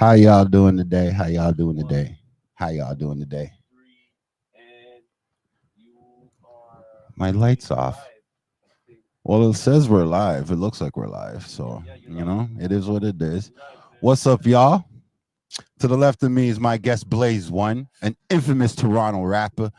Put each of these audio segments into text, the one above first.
How y'all doing today? How y'all doing today? How y'all doing today? My lights off. Well, it says we're live. It looks like we're live. So, it is what it is. What's up, y'all? To the left of me is my guest, Blaze One, an infamous Toronto rapper,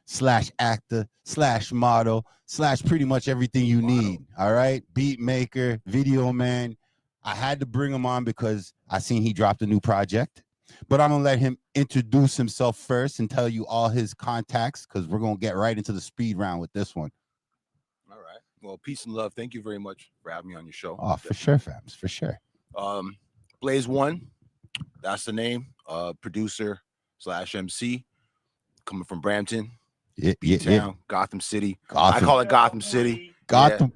slash actor, slash model, slash pretty much everything you need. All right. Beat maker, video man. I had to bring him on because I seen he dropped a new project. But I'm gonna let him introduce himself first and tell you all his contacts, because we're gonna get right into the speed round with this one. All right. Well, peace and love. Thank you very much for having me on your show. Oh, for sure, fams, for sure. Blaze One, that's the name. Producer / MC, coming from Brampton, B-Town, Gotham City. I call it Gotham City. Gotham.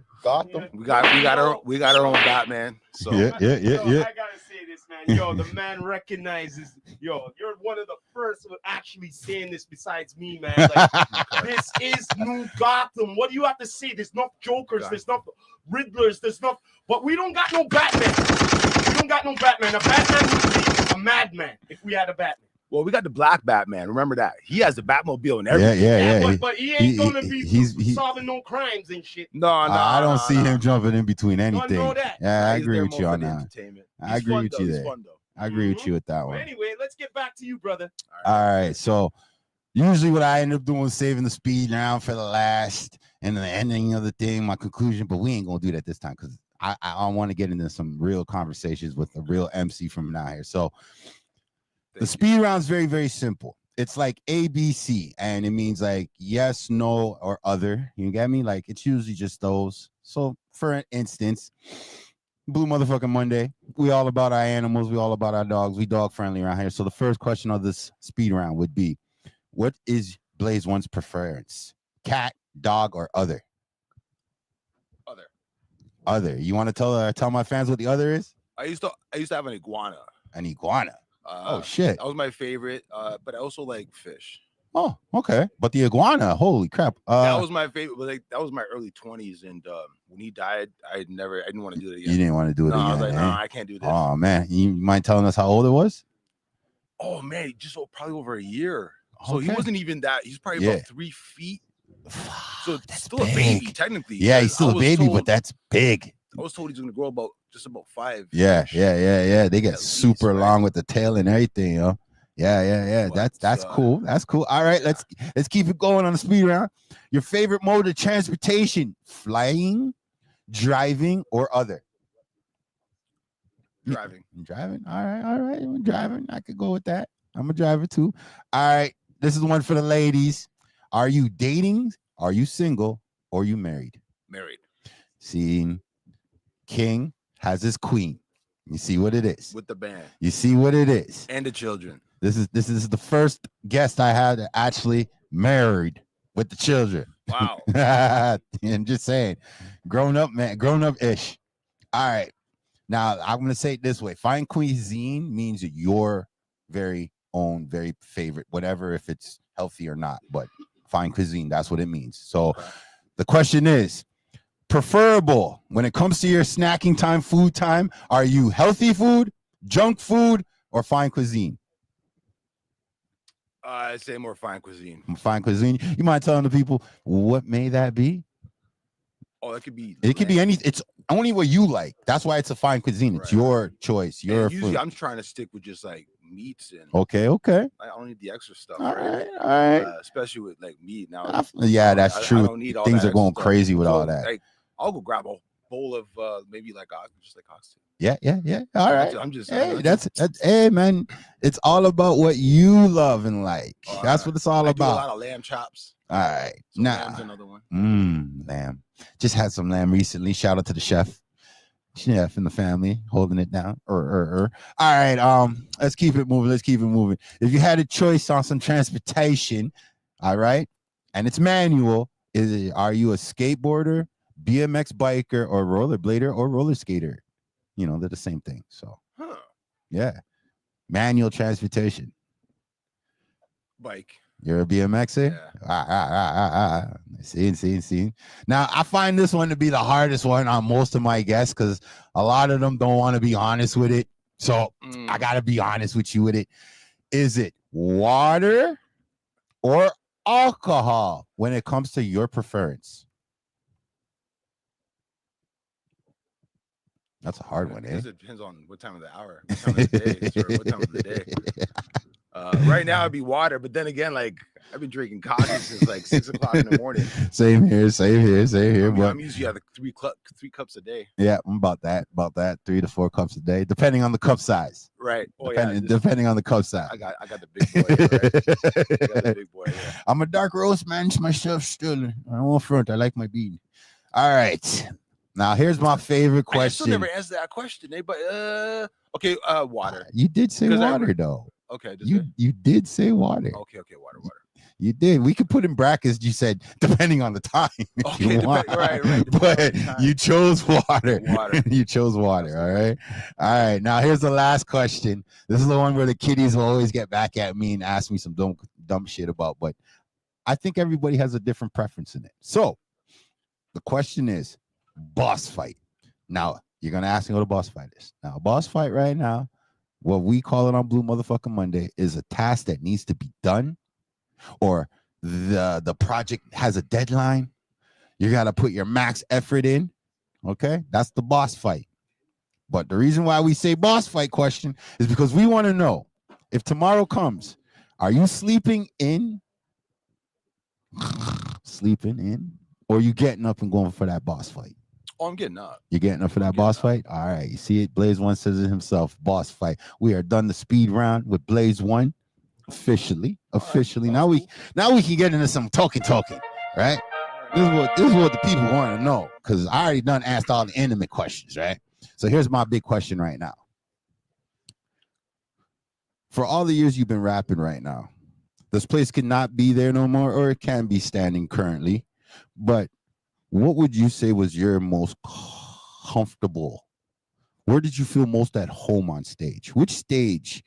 We got our own Batman. So yeah. I gotta say this, man. Yo, the man recognizes. Yo, you're one of the first who actually saying this besides me, man. Like, this is new Gotham. What do you have to say? There's no Jokers. There's no Riddlers. There's no. But we don't got no Batman. We don't got no Batman. A Batman would be a madman if we had a Batman. Well, we got the Black Batman. Remember that. He has the Batmobile and everything. Yeah. But he ain't gonna be solving no crimes and shit. No. I don't see him jumping in between anything. know that. Yeah, I agree with you on that. I agree with you there. Fun, though. I agree with you with that one. Well, anyway, let's get back to you, brother. All right. So usually what I end up doing is saving the speed round for the last and the ending of the thing, my conclusion. But we ain't gonna do that this time because I want to get into some real conversations with a real MC from now here. So the speed round is very, very simple. It's like ABC, and it means like yes, no, or other. You get me? Like it's usually just those. So for instance, Blue Motherfucking Monday, we all about our animals. We all about our dogs. We dog friendly around here. So the first question of this speed round would be, what is Blaze One's preference? Cat, dog, or other? Other. You want to tell my fans what the other is? I used to have an iguana. An iguana. Oh shit. That was my favorite. But I also like fish. Oh, okay. But the iguana, holy crap. That was my favorite. But that was my early 20s. And when he died, I didn't want to do it again. You didn't want to do it again. I was like, no, I can't do this. Oh man. You mind telling us how old it was? Oh man, just probably over a year. Okay. So he wasn't even that. He's probably about 3 feet. So that's still big. A baby, technically. Yeah, he's still a baby, but that's big. I was told he's gonna grow about 5. Yeah. They get super long with the tail and everything, yo. Yeah. That's cool. That's cool. All right, let's keep it going on the speed round. Your favorite mode of transportation: flying, driving, or other? Driving. All right. I'm driving. I could go with that. I'm a driver too. All right. This is one for the ladies. Are you dating? Are you single? Or you married? Married. See, King has his queen. You see what it is. With the band. You see what it is. And the children. This is the first guest I had that actually married with the children. Wow. And just saying, grown up ish. All right. Now I'm gonna say it this way: fine cuisine means your very own, very favorite, whatever, if it's healthy or not, but fine cuisine, that's what it means. So the question is, preferable when it comes to your snacking time, food time, are you healthy food, junk food, or fine cuisine? I'd say more fine cuisine. Fine cuisine. You mind telling the people what may that be? Oh, it could be. It could be any. It's only what you like. That's why it's a fine cuisine. It's your choice. Your usually food. I'm trying to stick with just like meats and. Okay. I don't need the extra stuff. All right. Especially with like meat now. That's true. I don't need all Things that are going stuff. crazy with all that. Like, I'll go grab a bowl of maybe like just like oxtail. Yeah. All right. I'm just. Hey, that's hey man. It's all about what you love and like. That's what it's all about. Do a lot of lamb chops. All right. Lamb's another one. Lamb. Just had some lamb recently. Shout out to the chef in the family holding it down. All right. Let's keep it moving. If you had a choice on some transportation, all right, and it's manual, are you a skateboarder, BMX biker, or rollerblader or roller skater? They're the same thing. So yeah. Manual transportation. Bike. You're a BMXer? Yeah. See. Now, I find this one to be the hardest one on most of my guests because a lot of them don't want to be honest with it. So I gotta be honest with you with it. Is it water or alcohol when it comes to your preference? That's a hard one, eh? It depends on what time of the hour, what time of the day, sir, what time of the day. Right now it'd be water, but then again, like I've been drinking coffee since like 6 o'clock in the morning. Same here. I'm usually at 3 cups a day. Yeah, I'm about that 3 to 4 cups a day, depending on the cup size. Right. Depending on the cup size. I got the big boy. Right? I got the big boy. Yeah. I'm a dark roast man myself still. I won't front. I like my bean. All right. Now here's my favorite question. I still never answered that question, but okay, water. You did say water though. Okay, you did say water. Okay, water. You did. We could put in brackets. You said depending on the time. Okay, right. But you chose water. You chose water. All right. Now here's the last question. This is the one where the kiddies will always get back at me and ask me some dumb shit about. But I think everybody has a different preference in it. So the question is, boss fight. Now you're gonna ask me what a boss fight is. Now a boss fight right now, what we call it on Blue Motherfucking Monday, is a task that needs to be done, or the project has a deadline. You gotta put your max effort in. Okay, that's the boss fight. But the reason why we say boss fight question is because we want to know, if tomorrow comes, are you sleeping in, or are you getting up and going for that boss fight? Oh, I'm getting up. You're getting up for that boss fight? All right. You see it? Blaze One says it himself. Boss fight. We are done the speed round with Blaze One. Officially. Right. Now we can get into some talking, right? This is what the people want to know. Because I already done asked all the intimate questions, right? So here's my big question right now. For all the years you've been rapping right now, this place cannot be there no more, or it can be standing currently. But what would you say was your most comfortable? Where did you feel most at home on stage? Which stage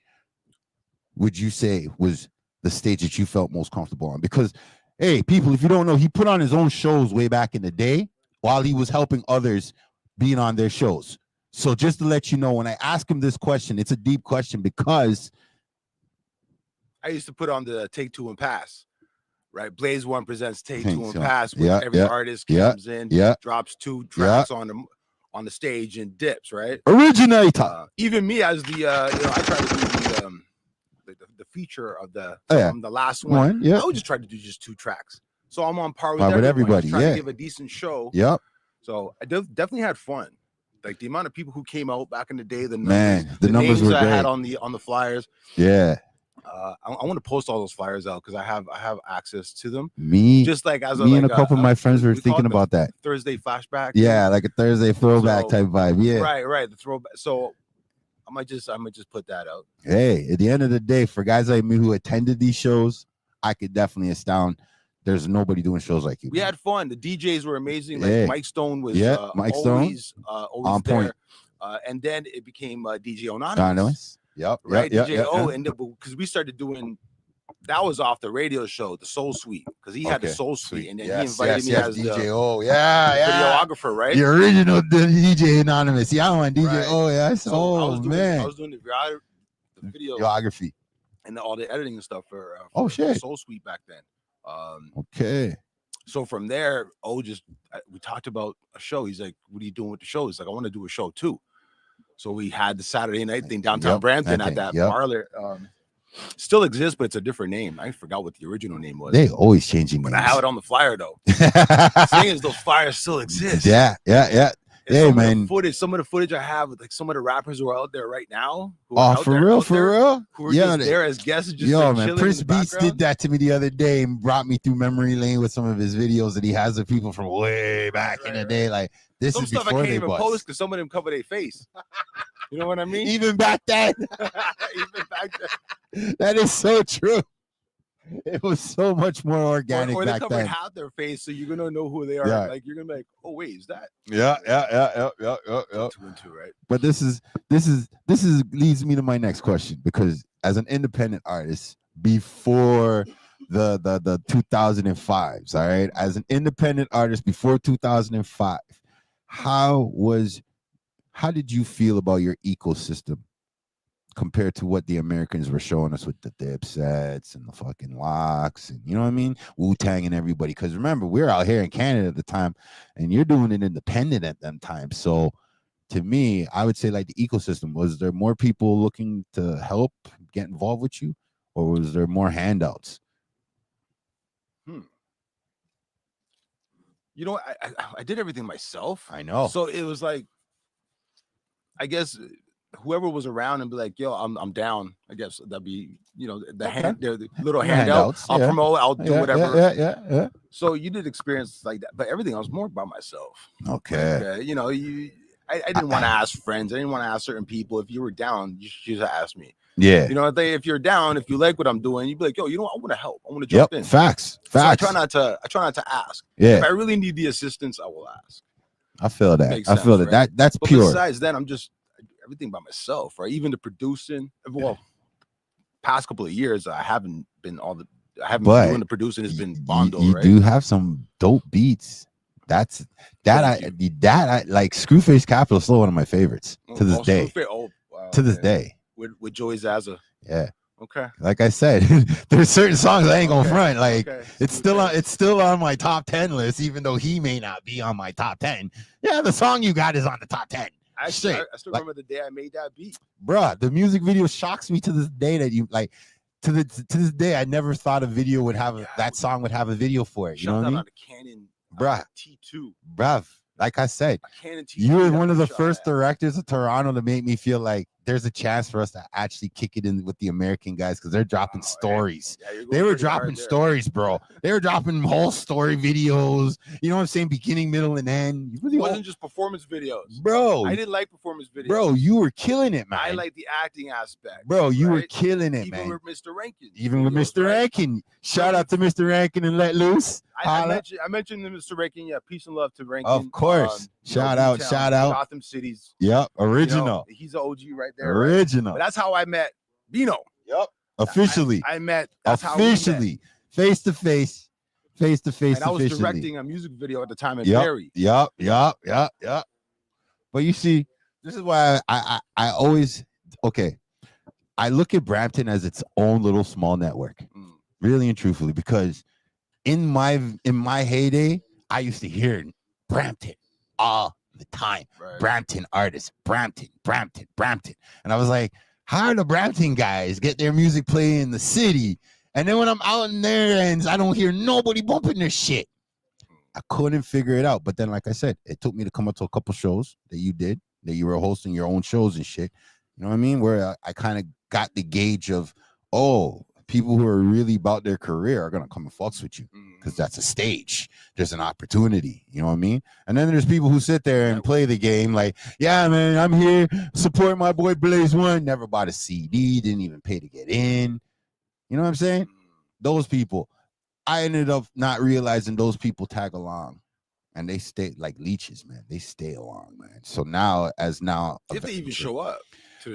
would you say was the stage that you felt most comfortable on? Because, hey, people, if you don't know, he put on his own shows way back in the day while he was helping others being on their shows. So just to let you know, when I ask him this question, it's a deep question because I used to put on the Take Two and Pass. Right, Blaze One presents Take Two and Pass, where every artist comes in, drops 2 tracks on the stage and dips. Right, originator. Even me, as the I try to do the feature of the last one. I would just try to do just 2 tracks, so I'm on par with everybody. Trying to give a decent show. So I definitely had fun. Like the amount of people who came out back in the day, the numbers were great. I had on the flyers. I want to post all those flyers out because I have access to them. Just like and a couple of my friends were thinking about that Thursday flashback. Yeah, like a Thursday throwback type vibe. Yeah, right. The throwback. So I might just put that out. Hey, at the end of the day, for guys like me who attended these shows, I could definitely astound. There's nobody doing shows like you. We had fun. The DJs were amazing. Like Mike Stone was always on point. And then it became DJ Anonymous. DJ O, and because we started doing, that was off the radio show, the Soul Suite, because he had the Soul Suite, and then he invited me as DJ the O, videographer, right? The original DJ Anonymous. Yeah, I want DJ O. Yeah, I was doing the videography and all the editing and stuff for Soul Suite back then. Okay. So from there, we talked about a show. He's like, "What are you doing with the show?" He's like, "I want to do a show too." So we had the Saturday night thing downtown Brampton at that parlor. Still exists, but it's a different name. I forgot what the original name was. They always changing names. But I have it on the flyer though. The thing is, those flyers still exist. Yeah. Hey, man. Some of the footage I have with like some of the rappers who are out there right now. For real? Who are just there as guests. Just man. Prince Beats did that to me the other day and brought me through memory lane with some of his videos that he has of people from way back in the day. Like this some is stuff before I can't even bust. post because some of them cover their face. You know what I mean? Even back then. That is so true. It was so much more organic or back they then. half their face, so you're gonna know who they are. Yeah. Like you're gonna be like, oh wait, is that? Yeah. 2 and 2, right? But this is leads me to my next question, because as an independent artist before the 2005s, all right, as an independent artist before 2005, how did you feel about your ecosystem compared to what the Americans were showing us with the Dipsets and the fucking Locks and, you know what I mean, Wu-Tang and everybody. Because remember, we're out here in Canada at the time, and you're doing it independent at them times. So to me, I would say like the ecosystem, was there more people looking to help get involved with you, or was there more handouts? You know, I did everything myself. I know. So it was like, I guess whoever was around and be like, yo, I'm down. I guess that'd be, you know, the little handouts. I'll promote, I'll do whatever. Yeah. So you did experience like that, but everything I was more by myself. Okay. Like, you know, I didn't want to ask friends. I didn't want to ask certain people. If you were down, you should have asked me. Yeah. You know, if you're down, if you like what I'm doing, you'd be like, yo, you know what? I want to help. I want to jump in. Facts. So I try not to ask. Yeah. If I really need the assistance, I will ask. I feel that. I feel that. Right? That's but pure. Besides that, I'm just everything by myself, right? Even the producing. Well, past couple of years, I haven't been doing the producing. It's been Bondo, you right? do have some dope beats. I like Screwface Capital is still one of my favorites to this day. To this day. With Joey Zaza. Yeah. Okay. Like I said, there's certain songs I ain't gonna front. Like it's still on my top 10 list, even though he may not be on my top 10. Yeah, the song you got is on the top 10. I still remember the day I made that beat. Bruh, the music video shocks me to this day that you like. To this day, I never thought a video would have that song would have a video for it. You know what I mean? Canon, bruh, T2. Bruh, like I said, Canon T2, you were one of the first directors of Toronto to make me feel like there's a chance for us to actually kick it in with the American guys, because they're dropping stories. Yeah, they were dropping stories, bro. They were dropping whole story videos. You know what I'm saying? Beginning, middle, and end. It wasn't just performance videos, bro. I didn't like performance videos, bro. You were killing it, man. I like the acting aspect, bro. You were killing it, even man. with Mr. Rankin. Even with Mr. Rankin. Shout out to Mr. Rankin and Let Loose. I mentioned Mr. Rankin. Yeah, peace and love to Rankin. Of course. Shout out. Gotham City's. Yep, original. You know, he's an OG right there. Original. Right? That's how I met Bino. Yep. Officially. I met. Officially. Face to face. And I was directing a music video at the time in Barrie. Yep. But you see, this is why I always I look at Brampton as its own little small network, really and truthfully, because in my heyday, I used to hear Brampton all the time. Right. Brampton artists, Brampton. And I was like, how do the Brampton guys get their music playing in the city? And then when I'm out in their ends, I don't hear nobody bumping their shit. I couldn't figure it out. But then, like I said, it took me to come up to a couple shows that you were hosting your own shows and shit. You know what I mean? Where I kind of got the gauge of, people who are really about their career are going to come and fucks with you, because that's a stage. There's an opportunity. You know what I mean? And then there's people who sit there and play the game like, yeah, man, I'm here, support my boy Blaze One. Never bought a CD, didn't even pay to get in. You know what I'm saying? Those people, I ended up not realizing those people tag along, and they stay like leeches, man. They stay along, man. So now, if they even show up.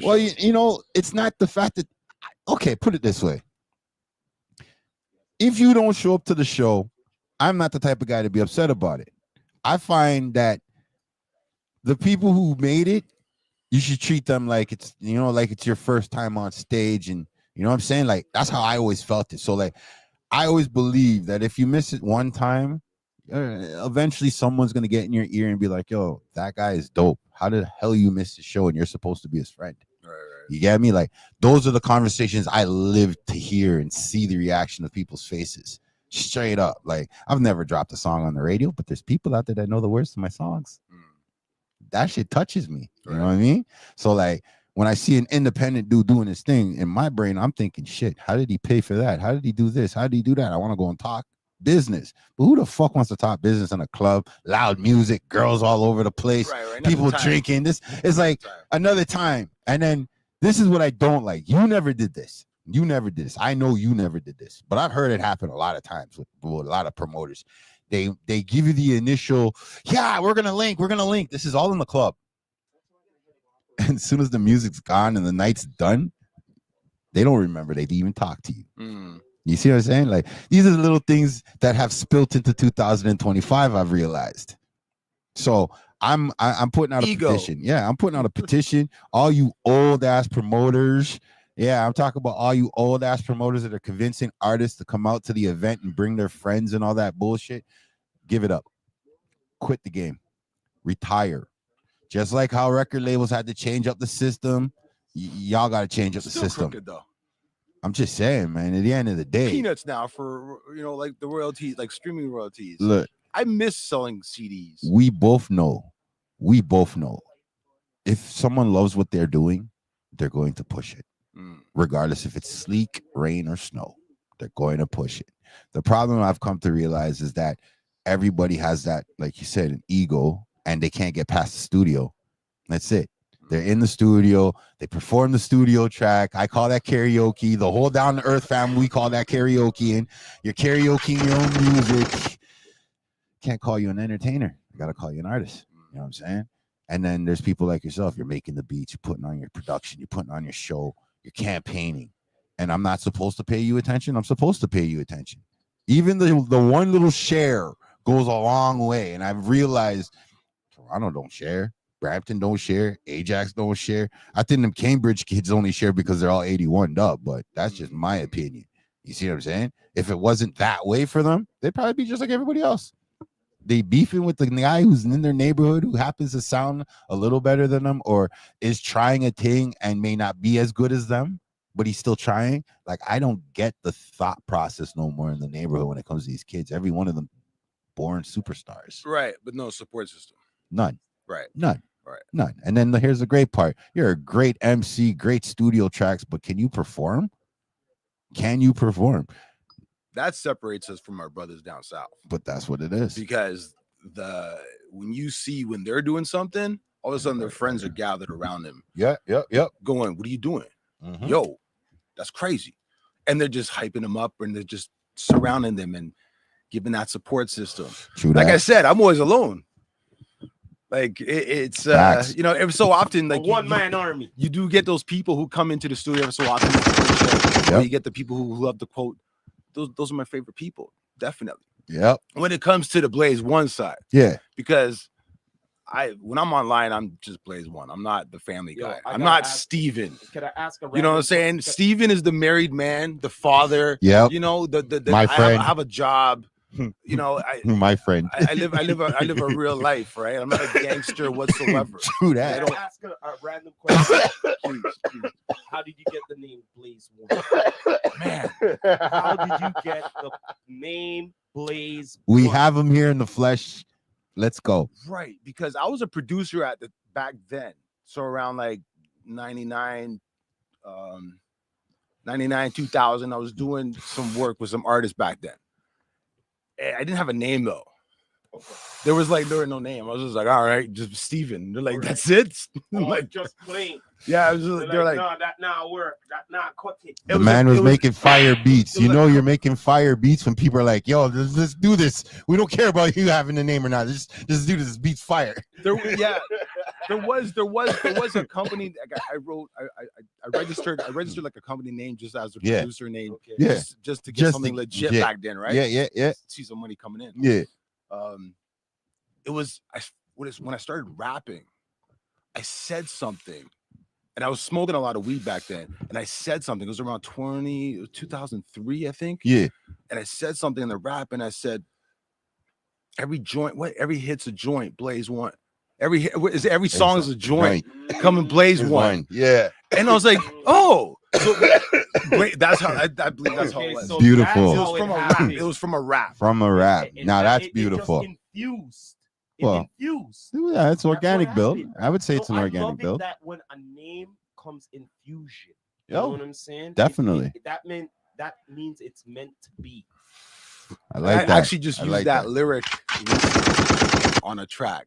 Well, you know, it's not the fact that, put it this way. If you don't show up to the show, I'm not the type of guy to be upset about it. I find that the people who made it, you should treat them like it's your first time on stage, and you know what I'm saying? Like, that's how I always felt it. So like, I always believe that if you miss it one time, eventually someone's going to get in your ear and be like, yo, that guy is dope. How the hell you miss the show and you're supposed to be his friend? Right. You get me? Like, those are the conversations I live to hear and see the reaction of people's faces. Straight up. Like, I've never dropped a song on the radio, but there's people out there that know the words to my songs. That shit touches me. You know what I mean? So like, when I see an independent dude doing his thing, in my brain, I'm thinking, shit, how did he pay for that? How did he do this? How did he do that? I want to go and talk business. But who the fuck wants to talk business in a club? Loud music, girls all over the place, people drinking. This is like another time. And then this is what I don't like. You never did this. I know you never did this, but I've heard it happen a lot of times with a lot of promoters. They give you the initial, we're gonna link. This is all in the club. And as soon as the music's gone and the night's done, they don't remember they even talked to you. You see what I'm saying? Like, these are the little things that have spilt into 2025, I've realized. So I'm putting out a petition. Yeah, I'm putting out a petition. All you old ass promoters. Yeah, I'm talking about all you old ass promoters that are convincing artists to come out to the event and bring their friends and all that bullshit. Give it up. Quit the game. Retire. Just like how record labels had to change up the system, y'all got to change up the system. Crooked, though. I'm just saying, man. At the end of the day, peanuts now for like the royalties, like streaming royalties. Look, I miss selling CDs. We both know. If someone loves what they're doing, they're going to push it. Regardless if it's sleek, rain, or snow, they're going to push it. The problem I've come to realize is that everybody has that, like you said, an ego, and they can't get past the studio. That's it. They're in the studio. They perform the studio track. I call that karaoke. The whole Down to Earth family, we call that karaoke. And you're karaokeing your own music. Can't call you an entertainer. I got to call you an artist. You know what I'm saying? And then there's people like yourself. You're making the beats. You're putting on your production. You're putting on your show. You're campaigning. And I'm not supposed to pay you attention. I'm supposed to pay you attention. Even the one little share goes a long way. And I've realized Toronto don't share. Brampton don't share. Ajax don't share. I think them Cambridge kids only share because they're all 81 up, but that's just my opinion. You see what I'm saying? If it wasn't that way for them, they'd probably be just like everybody else. They beefing with the guy who's in their neighborhood who happens to sound a little better than them or is trying a thing and may not be as good as them, but he's still trying. Like, I don't get the thought process no more in the neighborhood when it comes to these kids. Every one of them born superstars. Right, but no support system. None. Right. None. Right. None. And then here's the great part. You're a great MC, great studio tracks, but can you perform? Can you perform? That separates us from our brothers down south. But that's what it is. Because when they're doing something, all of a sudden their friends are gathered around them. Yep. Going, what are you doing? Mm-hmm. Yo, that's crazy. And they're just hyping them up and they're just surrounding them and giving that support system. True like that. I said, I'm always alone. Like it's every so often, like one-man army. You do get those people who come into the studio every so often. You get the people who love the quote. Those are my favorite people, definitely. Yep. When it comes to the Blaze One side, yeah, because when I'm online, I'm just Blaze One. I'm not the family guy. I'm not Steven. Can I ask you know what I'm saying? Steven is the married man, the father. Yeah. You know, the my friend. I have a job. You know, my friend. I live a real life, right? I'm not a gangster whatsoever. True that. I don't ask a random question. Please. How did you get the name Blaze One? Man, how did you get the name Blaze One? We One? have him here in the flesh. Let's go. Right, because I was a producer back then, so around like 99, 2000. I was doing some work with some artists back then. I didn't have a name though. There was no name. I was just like, all right, just Steven. They're like, that's it. Like just plain. Yeah, they're like, no, that not work. That not cut it. The man was making fire beats. You know, you're making fire beats when people are like, yo, let's do this. We don't care about you having a name or not. Just do this. This beat's fire. There was a company. I registered like a company name just as a producer name. Okay. Yeah. Just to get something legit back then, right? Yeah. See some money coming in. Yeah. It was when I started rapping, I said something, and I was smoking a lot of weed back then, and I said something. It was around 2003, I think. Yeah. And I said something in the rap, and I said, every hit's a joint, Blaze One. Every song is a joint. Come and Blaze One. Yeah. And I was like, oh, so, that's how I believe that's how it was. So beautiful. It was from a rap. From a rap. Now that's beautiful. It infused. Yeah, it's organic build. I would say it's an organic build. That when a name comes in fusion, you know what I'm saying? Definitely. That means it's meant to be. I like that. I actually just used that lyric on a track.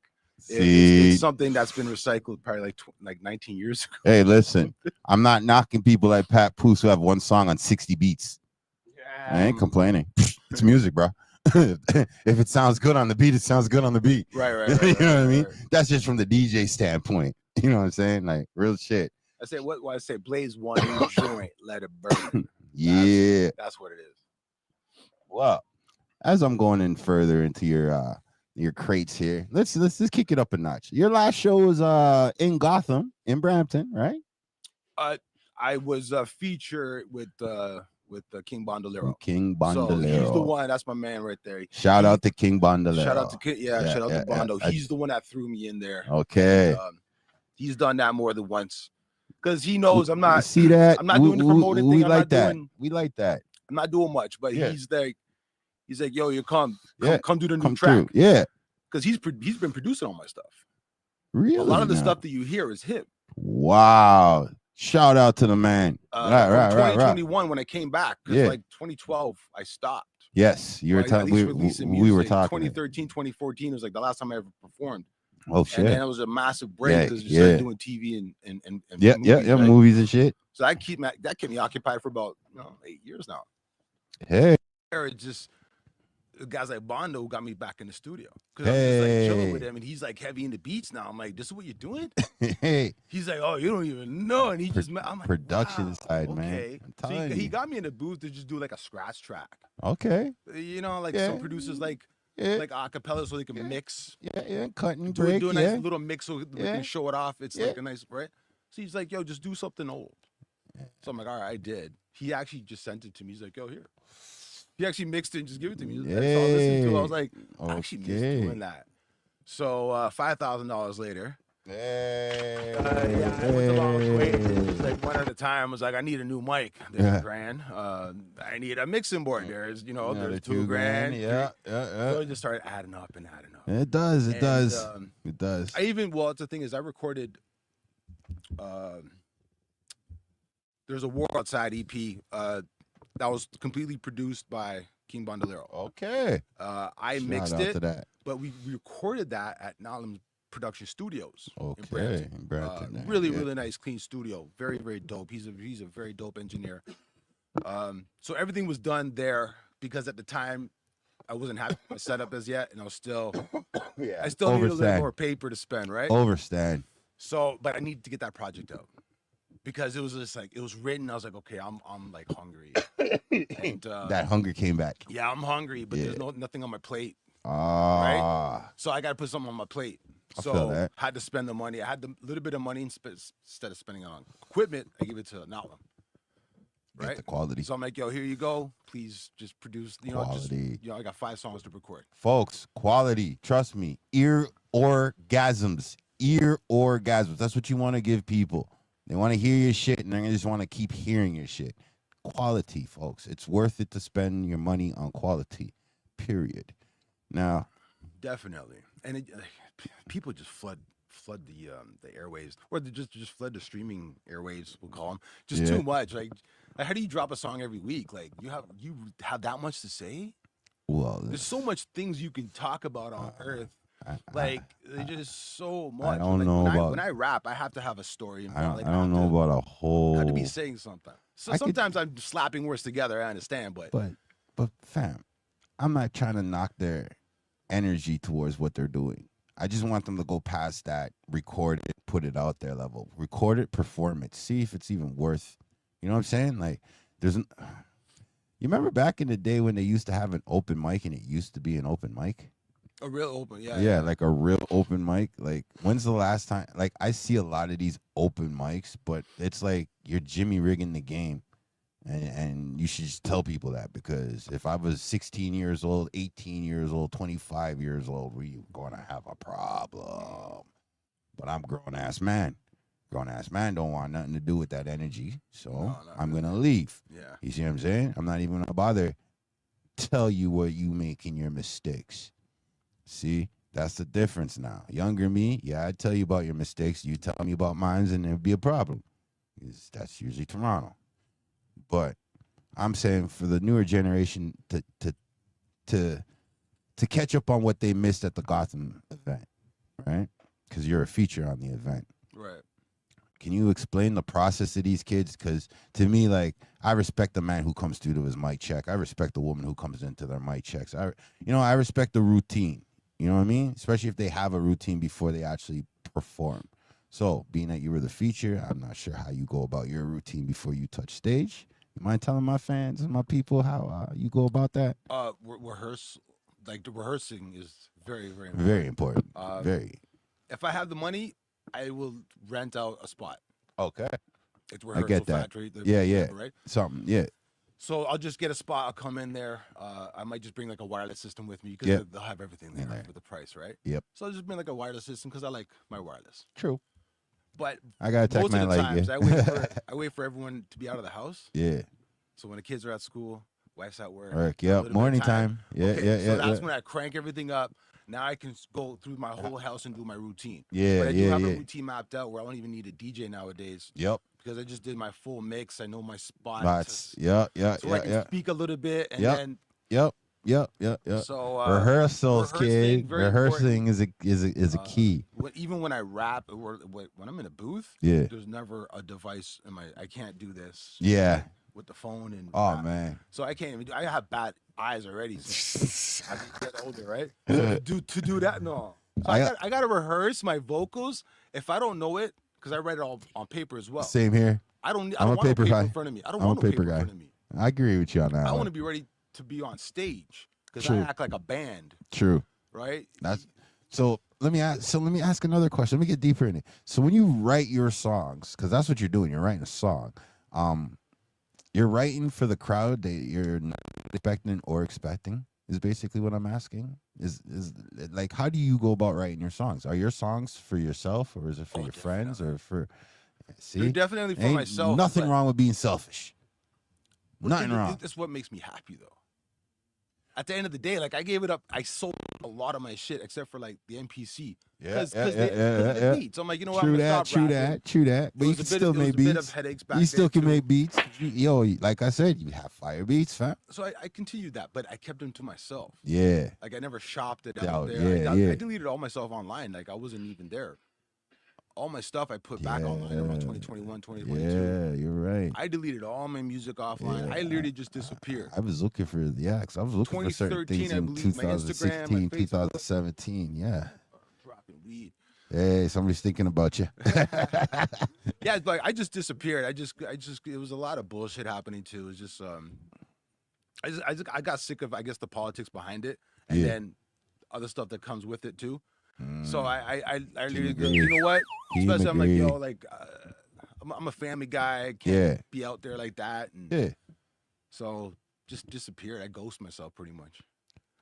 It's something that's been recycled probably like 19 years ago. Hey, listen, I'm not knocking people like Pat Poose who have one song on 60 beats. Yeah. I ain't complaining. It's music, bro. If it sounds good on the beat, it sounds good on the beat. Right. You know what I mean? That's just from the DJ standpoint. You know what I'm saying? Like real shit. I say what I say, Blaze One joint, let it burn. Yeah. That's what it is. Well, as I'm going in further into your your crates here. Let's just kick it up a notch. Your last show was in Gotham, in Brampton, right? I was featured with King Bandolero. King Bandolero. So he's the one. That's my man right there. Shout out to King Bandolero. Shout out to shout out to Bondo. He's the one that threw me in there. Okay. And, he's done that more than once because he knows I'm not. See that? I'm not doing the promoting thing. We like that. We like that. I'm not doing much, but he's like, yo, you come do the new track. Through. Yeah. Because he's been producing all my stuff. Really? A lot of the stuff that you hear is him. Wow. Shout out to the man. Right. 2021 when I came back. Because like 2012, I stopped. Yes. You were telling we were talking. 2013, 2014 was like the last time I ever performed. Oh shit. And then it was a massive break because you started doing TV and movies and shit. So that kept me occupied for about 8 years now. Hey. It just guys like Bondo got me back in the studio because I'm just like chilling with him, and he's like heavy in the beats now. I'm like, this is what you're doing? Hey, he's like, oh, you don't even know, and he just I'm like, production side, okay. Man. So he got me in the booth to just do like a scratch track. Okay, like some producers like acapella so they can mix. Cutting break. Do a nice little mix so we can show it off. It's like a nice right. So he's like, yo, just do something old. So I'm like, all right, I did. He actually just sent it to me. He's like, yo, here. He actually mixed it and just give it to me. That's all I listened to. I was like, I actually missed doing that. So $5,000 later. I went the long way. It's like one at a time. I was like, I need a new mic. There's $1,000. I need a mixing board. There's there's $2,000. Yeah. So it just started adding up. It does. It does. I even the thing is, I recorded. There's a War Outside EP. That was completely produced by King Bandolero. Okay. I mixed it, but we recorded that at Nalam Production Studios. Okay. In Brampton. Really nice, clean studio. Very, very dope. He's a very dope engineer. So everything was done there because at the time I wasn't happy with my setup as yet, and I was still I still need a little more paper to spend, right? Overstand. So, but I needed to get that project out. Because it was just like it was written, I was like, okay, I'm like hungry, and that hunger came back. Yeah, I'm hungry, but there's nothing on my plate. Right? So I got to put something on my plate. So I had to spend the money. I had the little bit of money instead of spending it on equipment. I give it to Nalam. Right, the quality. So I'm like, yo, here you go. Please just produce. Quality. I got 5 songs to record. Folks, quality. Trust me. Ear orgasms. That's what you want to give people. They want to hear your shit, and they just want to keep hearing your shit. Quality, folks. It's worth it to spend your money on quality, period. Now, definitely. And people just flood the airwaves, or they just flood the streaming airwaves, we'll call them. Just too much. Like, how do you drop a song every week? Like, you have that much to say? Well, there's so much things you can talk about on Earth. There's just so much. I don't know about when I rap, I have to have a story. I don't know about a whole. I have to be saying something. So sometimes I'm slapping words together. I understand, but fam, I'm not trying to knock their energy towards what they're doing. I just want them to go past that, record it, put it out there level, record it, perform it, see if it's even worth. You know what I'm saying? Like, you remember back in the day when they used to have an open mic and it used to be an open mic. A real open, yeah, like a real open mic. Like, when's the last time? Like, I see a lot of these open mics, but it's like you're Jimmy rigging the game, and you should just tell people that, because if I was 16 years old, 18 years old, 25 years old, we gonna have a problem. But I'm grown ass man. Grown ass man don't want nothing to do with that energy, so I'm gonna leave. Yeah, you see what I'm saying? I'm not even gonna bother tell you what you make in your mistakes. See, that's the difference now. Younger me, I tell you about your mistakes. You tell me about mine, and there'd be a problem. That's usually Toronto. But I'm saying for the newer generation to catch up on what they missed at the Gotham event, right? Because you're a feature on the event. Right. Can you explain the process of these kids? Because to me, like, I respect the man who comes through to his mic check. I respect the woman who comes into their mic checks. I respect the routine. You know what I mean? Especially if they have a routine before they actually perform. So, being that you were the feature, I'm not sure how you go about your routine before you touch stage. You mind telling my fans and my people how you go about that? Rehearse like the rehearsing is very, very important. Very important. Very. If I have the money, I will rent out a spot. Okay. It's I get that. Factory, Yeah. right? Something. Yeah. So I'll just get a spot. I'll come in there. I might just bring like a wireless system with me because they'll have everything there with the price, right? Yep. So I'll just bring like a wireless system because I like my wireless. True. But I got a tech most man of the like times, you. I wait for everyone to be out of the house. Yeah. So when the kids are at school, wife's at work. Yep. Morning time. Yeah. So that's when I crank everything up. Now I can go through my whole house and do my routine. Yeah. But I do have a routine mapped out where I don't even need a DJ nowadays. Yep. Because I just did my full mix. I know my spots. Yeah. So I can speak a little bit and then. Yep. So rehearsals, kid. Rehearsing is a key. Even when I rap or when I'm in a booth, there's never a device in my. I can't do this. Yeah. With the phone and. Oh man. So I can't even. I have bad eyes already. So I get older, right? So to do that, no. So I gotta rehearse my vocals. If I don't know it, because I write it all on paper as well. Same here. I don't want paper in front of me. I don't want no paper in front of me. I agree with you on that. I want to be ready to be on stage because I act like a band. True. Right. So let me ask another question. Let me get deeper in it. So when you write your songs, because that's what you're doing, you're writing a song. You're writing for the crowd that you're not expecting or expecting. Is basically what I'm asking. Is like, how do you go about writing your songs? Are your songs for yourself, or is it for your friends, or for? See, they're definitely for myself. Nothing wrong with being selfish. Nothing wrong. That's what makes me happy, though. At the end of the day, like I gave it up. I sold a lot of my shit except for like the MPC. Because the beats. I'm like, you know what? True that. But you can still make beats. You still can make beats. Yo, like I said, you have fire beats, fam. So I continued that, but I kept them to myself. Yeah. Like I never shopped it out there. I deleted all my stuff online. Like I wasn't even there. All my stuff I put back online around 2021, 2022. Yeah, you're right. I deleted all my music offline. I literally just disappeared. I was looking for because I was looking for certain things in 2016, 2017. Yeah. Dropping weed. Hey, somebody's thinking about you. Yeah, like I just disappeared. I just it was a lot of bullshit happening too. It was just I got sick of the politics behind it and then other stuff that comes with it too. So I literally go, you know what? Especially I'm like, yo, like I'm a family guy. I can't be out there like that. And so just disappeared. I ghost myself pretty much.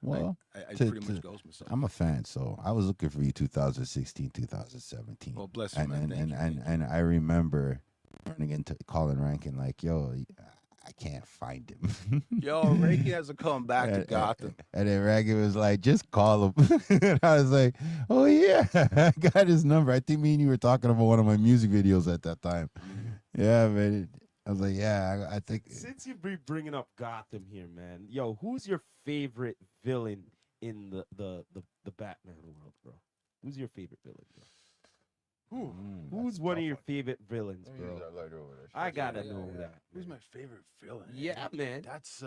Well, I pretty much ghost myself. I'm a fan, so I was looking for you 2016, 2017. Well, bless you, man. And I remember running into Colin Rankin like, yo, I can't find him. Yo, Rankin hasn't come back to Gotham. And then Rankin was like, just call him. And I was like, oh, yeah, I got his number. I think me and you were talking about one of my music videos at that time. Yeah, man. I was like, yeah, I think. Since you be bringing up Gotham here, man, yo, who's your favorite villain in the Batman world, bro? Who's your favorite villain, bro? Who's one of your favorite villains, bro? I gotta know that. Who's my favorite villain? Yeah, man. That's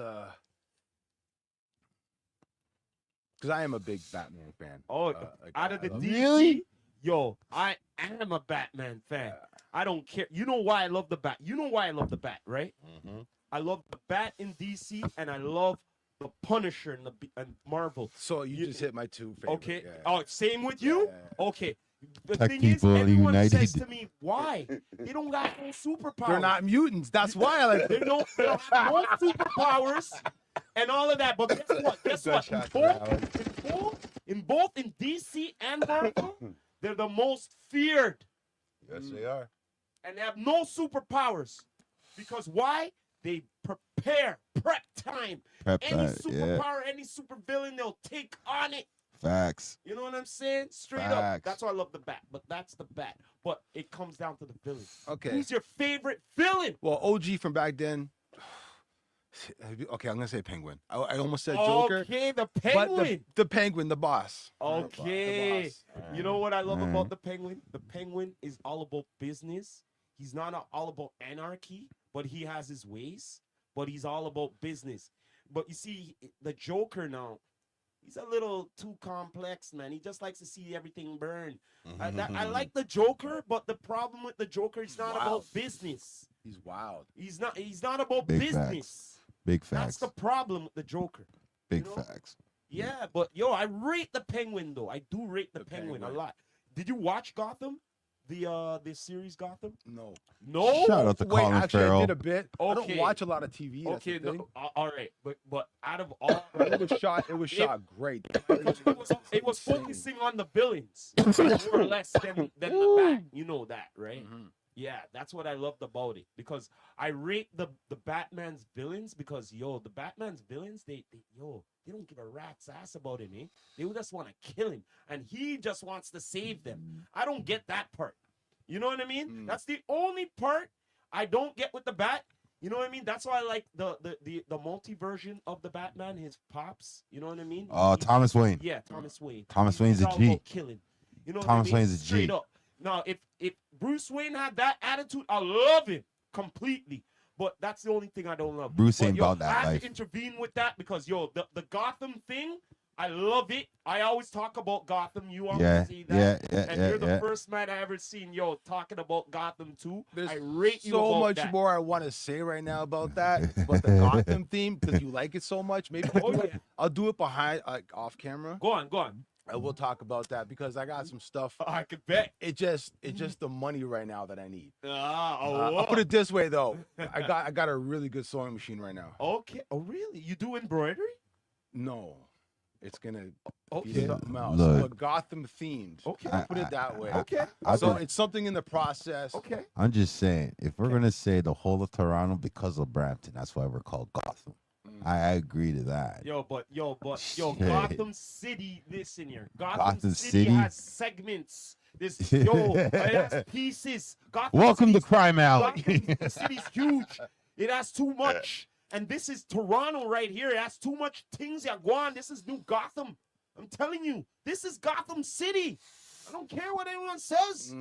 because I am a big Batman fan. Oh, out of the DC, really? Yo, I am a Batman fan. I don't care. You know why I love the Bat? You know why I love the Bat, right? Mm-hmm. I love the Bat in DC, and I love the Punisher in Marvel. So you just hit my two favorites. Okay. Yeah. Oh, same with you? Yeah. Okay. The Tech thing is, everyone united. says to me, why? They don't got no superpowers. They're not mutants. That's why I like they don't have no superpowers and all of that. But guess what? In both DC and Marvel, they're the most feared. Yes, they are. And they have no superpowers. Because why? They prep time. Any superpower, any supervillain, they'll take on it. Facts. You know what I'm saying? Straight up. That's why I love the Bat. But that's the Bat. But it comes down to the villain. Okay. Who's your favorite villain? Well, OG from back then. Okay, I'm gonna say Penguin. I almost said Joker. Okay, the Penguin. But the Penguin, the boss. Okay. The boss. You know what I love about the Penguin? The Penguin is all about business. He's not all about anarchy, but he has his ways. But he's all about business. But you see, the Joker now, he's a little too complex, man. He just likes to see everything burn. I like the Joker, but the problem with the Joker is not about business. He's wild. He's not about business. Big facts. That's the problem with the Joker. Big facts. Yeah, but yo, I rate the Penguin though. I do rate the Penguin a lot. Did you watch Gotham? The series Gotham? No. No. Shout out to Colin Farrell. I did a bit. Okay. I don't watch a lot of TV. Okay, no, all right, but out of all, it was shot great. It was focusing on the villains more or less than the Bat. You know that, right? Mm-hmm. Yeah, that's what I loved about it because I rate the Batman's villains because the Batman's villains they don't give a rat's ass about him, eh? They just want to kill him, and he just wants to save them. I don't get that part. You know what I mean? That's the only part I don't get with the Bat. You know what I mean? That's why I like the multi version of the Batman, his pops. You know what I mean? Thomas Wayne. Yeah, Thomas Wayne. Thomas Wayne's a G. Killing. You know Thomas Wayne's a G. Straight up. Now, if Bruce Wayne had that attitude, I love him completely. But that's the only thing I don't love. Bruce ain't about that I had life. to intervene with that because the Gotham thing, I love it. I always talk about Gotham. You always see that. And you're the first man I ever seen, talking about Gotham too. There's I rate you so about much that. more I want to say right now about that. But the Gotham theme, because you like it so much, maybe I'll do it behind, off camera. Go on. I will talk about that because I got some stuff. I could bet. It's just the money right now that I need. I'll I'll put it this way though. I got a really good sewing machine right now. Okay. Oh, really? You do embroidery? No. It's gonna be Okay. something else. Look. But Gotham themed. Okay. I'll put it that way. Okay. So it's something in the process. Okay. I'm just saying, if we're gonna say the whole of Toronto because of Brampton, that's why we're called Gotham. I agree to that. But Shit. Gotham City, listen here. Gotham City City? has segments. It has pieces. Welcome to City's- Crime Alley. Gotham City's huge. It has too much. And this is Toronto right here. It has too much things that go on. This is New Gotham. I'm telling you, this is Gotham City. I don't care what anyone says.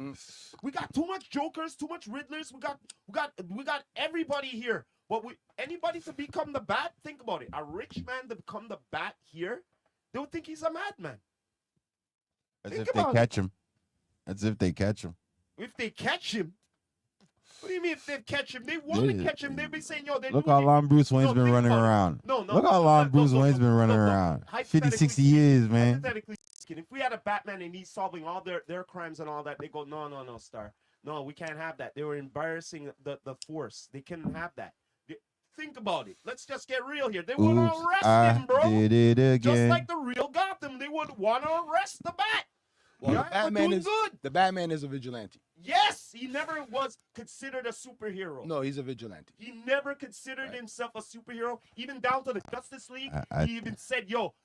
We got too much Jokers, too much Riddlers. We got everybody here. But anybody to become the Bat, think about it. A rich man to become the Bat here, they would think he's a madman. As Think if they about catch him. As if they catch him. If they catch him, what do you mean if they catch him? They want to Yeah. catch him. They be saying, yo, they Look knew how they- long Bruce Wayne's No, been think running about it. around. No. Look how long Bruce no, Wayne's been running no. around. 50, Hypothetically 60 years, man. Hypothetically speaking, if we had a Batman and he's solving all their crimes and all that, they go, no, Star. No, we can't have that. They were embarrassing the force. They couldn't have that. Think about it. Let's just get real here. They would Oops, arrest I him, bro. did it Just again. like the real Gotham, they would want to arrest the Bat. Well, Yeah, the Batman is a vigilante. Yes, he never was considered a superhero. No, he's a vigilante. He never considered himself a superhero, even down to the Justice League. I- He even said, yo,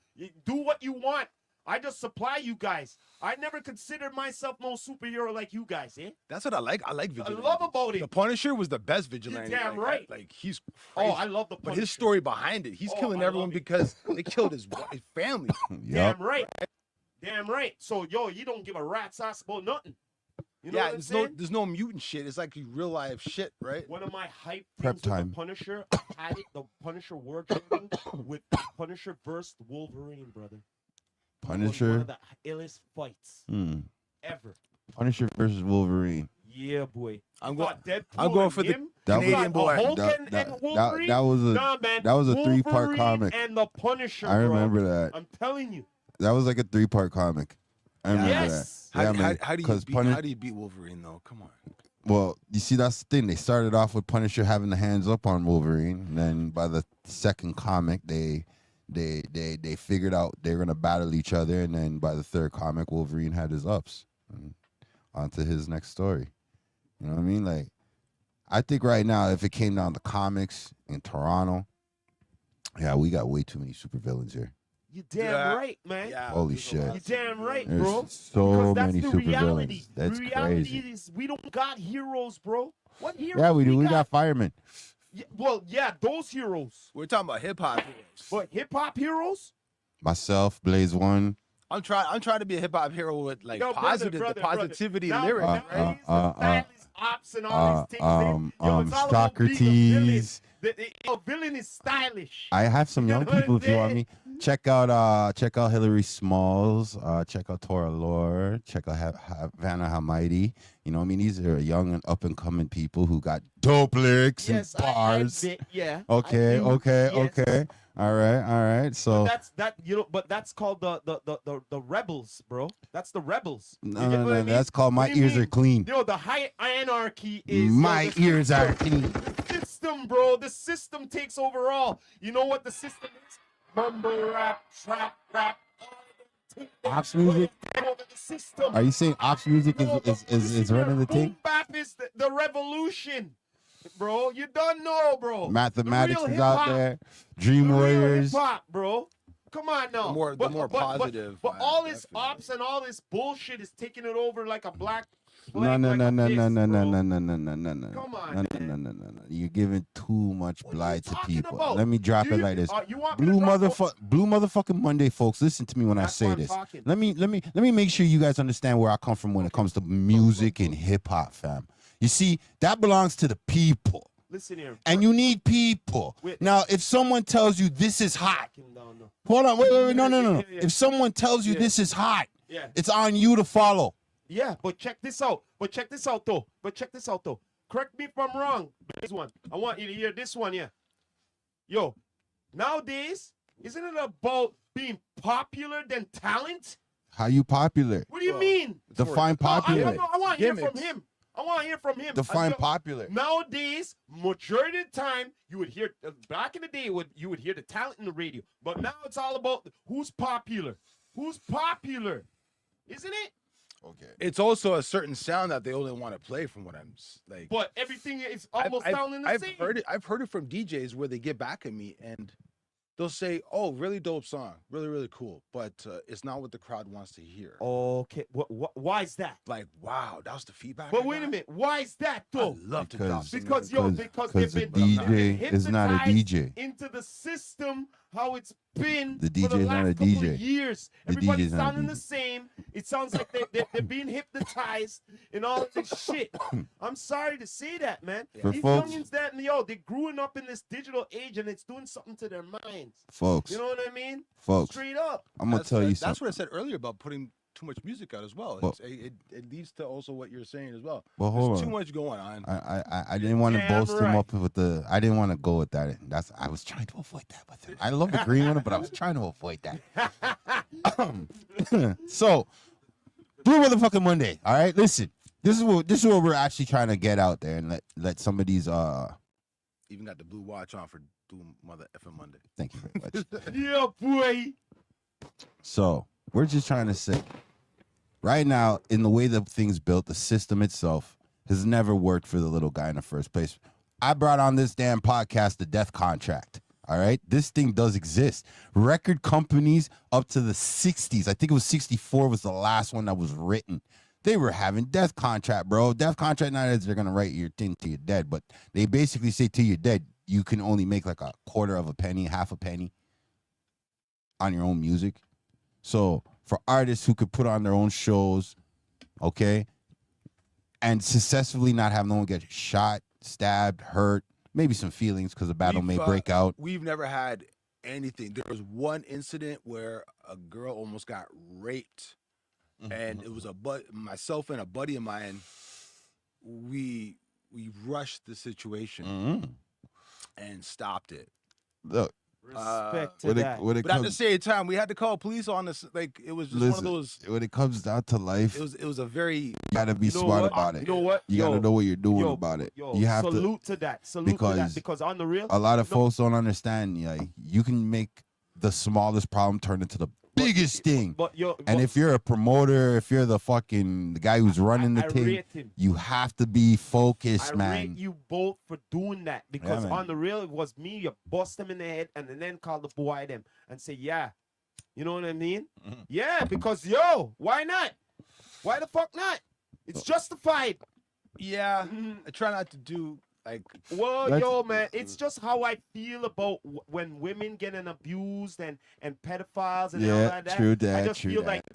do what you want. I just supply you guys. I never considered myself no superhero like you guys, eh? That's what I like. I like I vigilante. love about The it. Punisher was the best vigilante. You're damn like, right. Like he's Oh, crazy. I love the But Punisher. his story behind it, he's Oh, killing I everyone love it. because they killed his family. Yup. Damn right. Damn right. So, yo, you don't give a rat's ass about nothing. You know what I'm there's saying? there's no mutant shit. It's like real life shit, right? One of my hype Prep things with time. the Punisher, I had it, the Punisher wardrobe with Punisher versus Wolverine, brother. It was one Punisher. of the illest fights ever. Punisher versus Wolverine. Yeah, boy. I'm You going. got Deadpool I'm going and for the him? That You Canadian got boy. Hulk That- and that- Wolverine? that was a- Nah, man. that was a 3-part Wolverine comic. And the Punisher, I remember bro. that. I'm telling you. That was like a 3-part comic. I remember Yes. that. Yeah, man. How do 'Cause you beat Wolverine though? Come on. Well, you see, that's the thing. They started off with Punisher having the hands up on Wolverine, and then by the second comic, they figured out they were gonna battle each other, and then by the third comic, Wolverine had his ups. And on to his next story. You know what I mean? Like, I think right now, if it came down to comics in Toronto, yeah, we got way too many supervillains here. You damn Yeah. right, man. Yeah. Holy there's a lot shit. You of damn right, There's bro. so Because that's many the reality. supervillains. That's the reality crazy. is we don't got heroes, bro. What heroes? Yeah, we do. We got firemen. Yeah, those heroes. We're talking about hip hop. But hip hop heroes? Myself, Blaze One. I'm trying to be a hip hop hero with like Yo, positive, brother, the positivity lyrics. Now right? he's the stylist ops and all these things. Yo, it's all about being a Socrates. villain. Villain is stylish. I have some young You know what people I'm if you want saying? me. Check out Hillary Smalls. Check out Tora Lore. Check out Vanna Hamidy. You know what I mean? These are young and up and coming people who got dope lyrics Yes, and bars. yeah. Okay. Yes. Okay. All right. So but that's called the rebels, bro. That's the rebels. No. That's called my ears are clean. The high anarchy is my ears are clean. The system, bro. The system takes over all. You know what the system is? Mumble rap, trap rap. Ops music. Are you saying ops music is running the thing? Boom bap is the revolution, bro. You don't know, bro. Mathematics is out there. Dream Warriors. Hip-hop, bro. Come on now. The more positive. But all this ops and all this bullshit is taking it over like a black. No. Come on, no. You're giving too much blight to people. About? Let me drop it like this. Blue motherfucking Monday, folks. Listen to me when I say this. Let me make sure you guys understand where I come from when it comes to music and hip hop, fam. You see, that belongs to the people. Listen here. And you need people. Now, if someone tells you this is hot, hold on, wait, no. If someone tells you this is hot, it's on you to follow. Yeah, but check this out. Though. Correct me if I'm wrong. This one. I want you to hear this one, yeah. Yo, nowadays, isn't it about being popular than talent? How you popular? What do you mean? Define popular. I want to hear from him. Define popular. Nowadays, majority of the time, you would hear, back in the day, you would hear the talent in the radio. But now it's all about who's popular. Who's popular? Isn't it? Okay. It's also a certain sound that they only want to play from what I'm like. But everything is almost sounding the same. I've heard it from DJs where they get back at me and they'll say, "Oh, really dope song, really, really cool," but it's not what the crowd wants to hear. Okay, why is that? Like, wow, that was the feedback. But wait a minute, why is that though? I love to drop because the DJ is not a DJ. Into the system, how it's been the DJ for the is last not a couple DJ. Of years. Everybody's sounding the same. It sounds like they're being hypnotized and all this shit. I'm sorry to say that, man. These youngins they're growing up in this digital age and it's doing something to their minds. Folks. You know what I mean? Folks. Straight up. I'm going to tell you something. That's what I said earlier about putting too much music out as well. It leads to also what you're saying as well. Well, hold There's on. too much going on. I didn't want to boast him up with the. I didn't want to go with that. I was trying to avoid that. But I love agreeing with it, but I was trying to avoid that. So, Blue Motherfucking Monday. All right, listen. This is what we're actually trying to get out there and let some of these Even got the blue watch on for Blue Mother effing Monday. Thank you very much. Yeah, boy. So we're just trying to say, right now, in the way that things built, the system itself has never worked for the little guy in the first place. I brought on this damn podcast, The Death Contract. All right, this thing does exist. Record companies up to the 60s, I think it was 64 was the last one that was written. They were having death contract, bro. Death contract, not as they're gonna write your thing till you're dead, but they basically say till you're dead, you can only make like a quarter of a penny, half a penny on your own music. So for artists who could put on their own shows, okay, and successfully not have no one get shot, stabbed, hurt, maybe some feelings because a battle may break out. We've never had anything. There was one incident where a girl almost got raped, and it was myself and a buddy of mine. We rushed the situation and stopped it. Look. Respect to that. But at the same time, we had to call police on this. Like, it was just one of those. When it comes down to life, it was a very. You gotta be smart about it. You know what? You gotta know what you're doing about it. You have salute to that. Salute to that. Because on the real, a lot of folks don't understand. Like, you can make the smallest problem turn into the biggest thing. And if you're a promoter, if you're the guy who's running the thing, you have to be focused, man. I rate you both for doing that because on the real, it was me. You bust them in the head and then call the boy them and say, yeah, you know what I mean? Yeah, because why not? Why the fuck not? It's justified. Yeah, I try not to do. Man, it's just how I feel about when women getting abused and pedophiles and all like that. True that. I just feel like,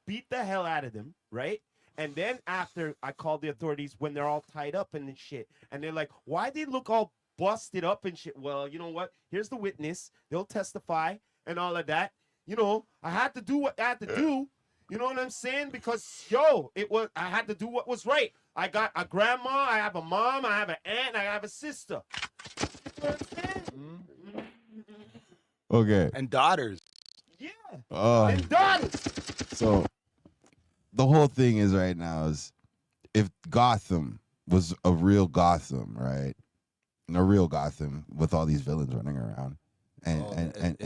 beat the hell out of them, right? And then after I call the authorities when they're all tied up and shit, and they're like, why they look all busted up and shit? Well, you know what? Here's the witness. They'll testify and all of that. You know, I had to do what I had to do. You know what I'm saying? Because I had to do what was right. I got a grandma, I have a mom, I have an aunt, I have a sister. You know what I'm saying? Okay. And daughters. Yeah. And And daughters. So the whole thing is right now is if Gotham was a real Gotham, right? A real Gotham with all these villains running around. And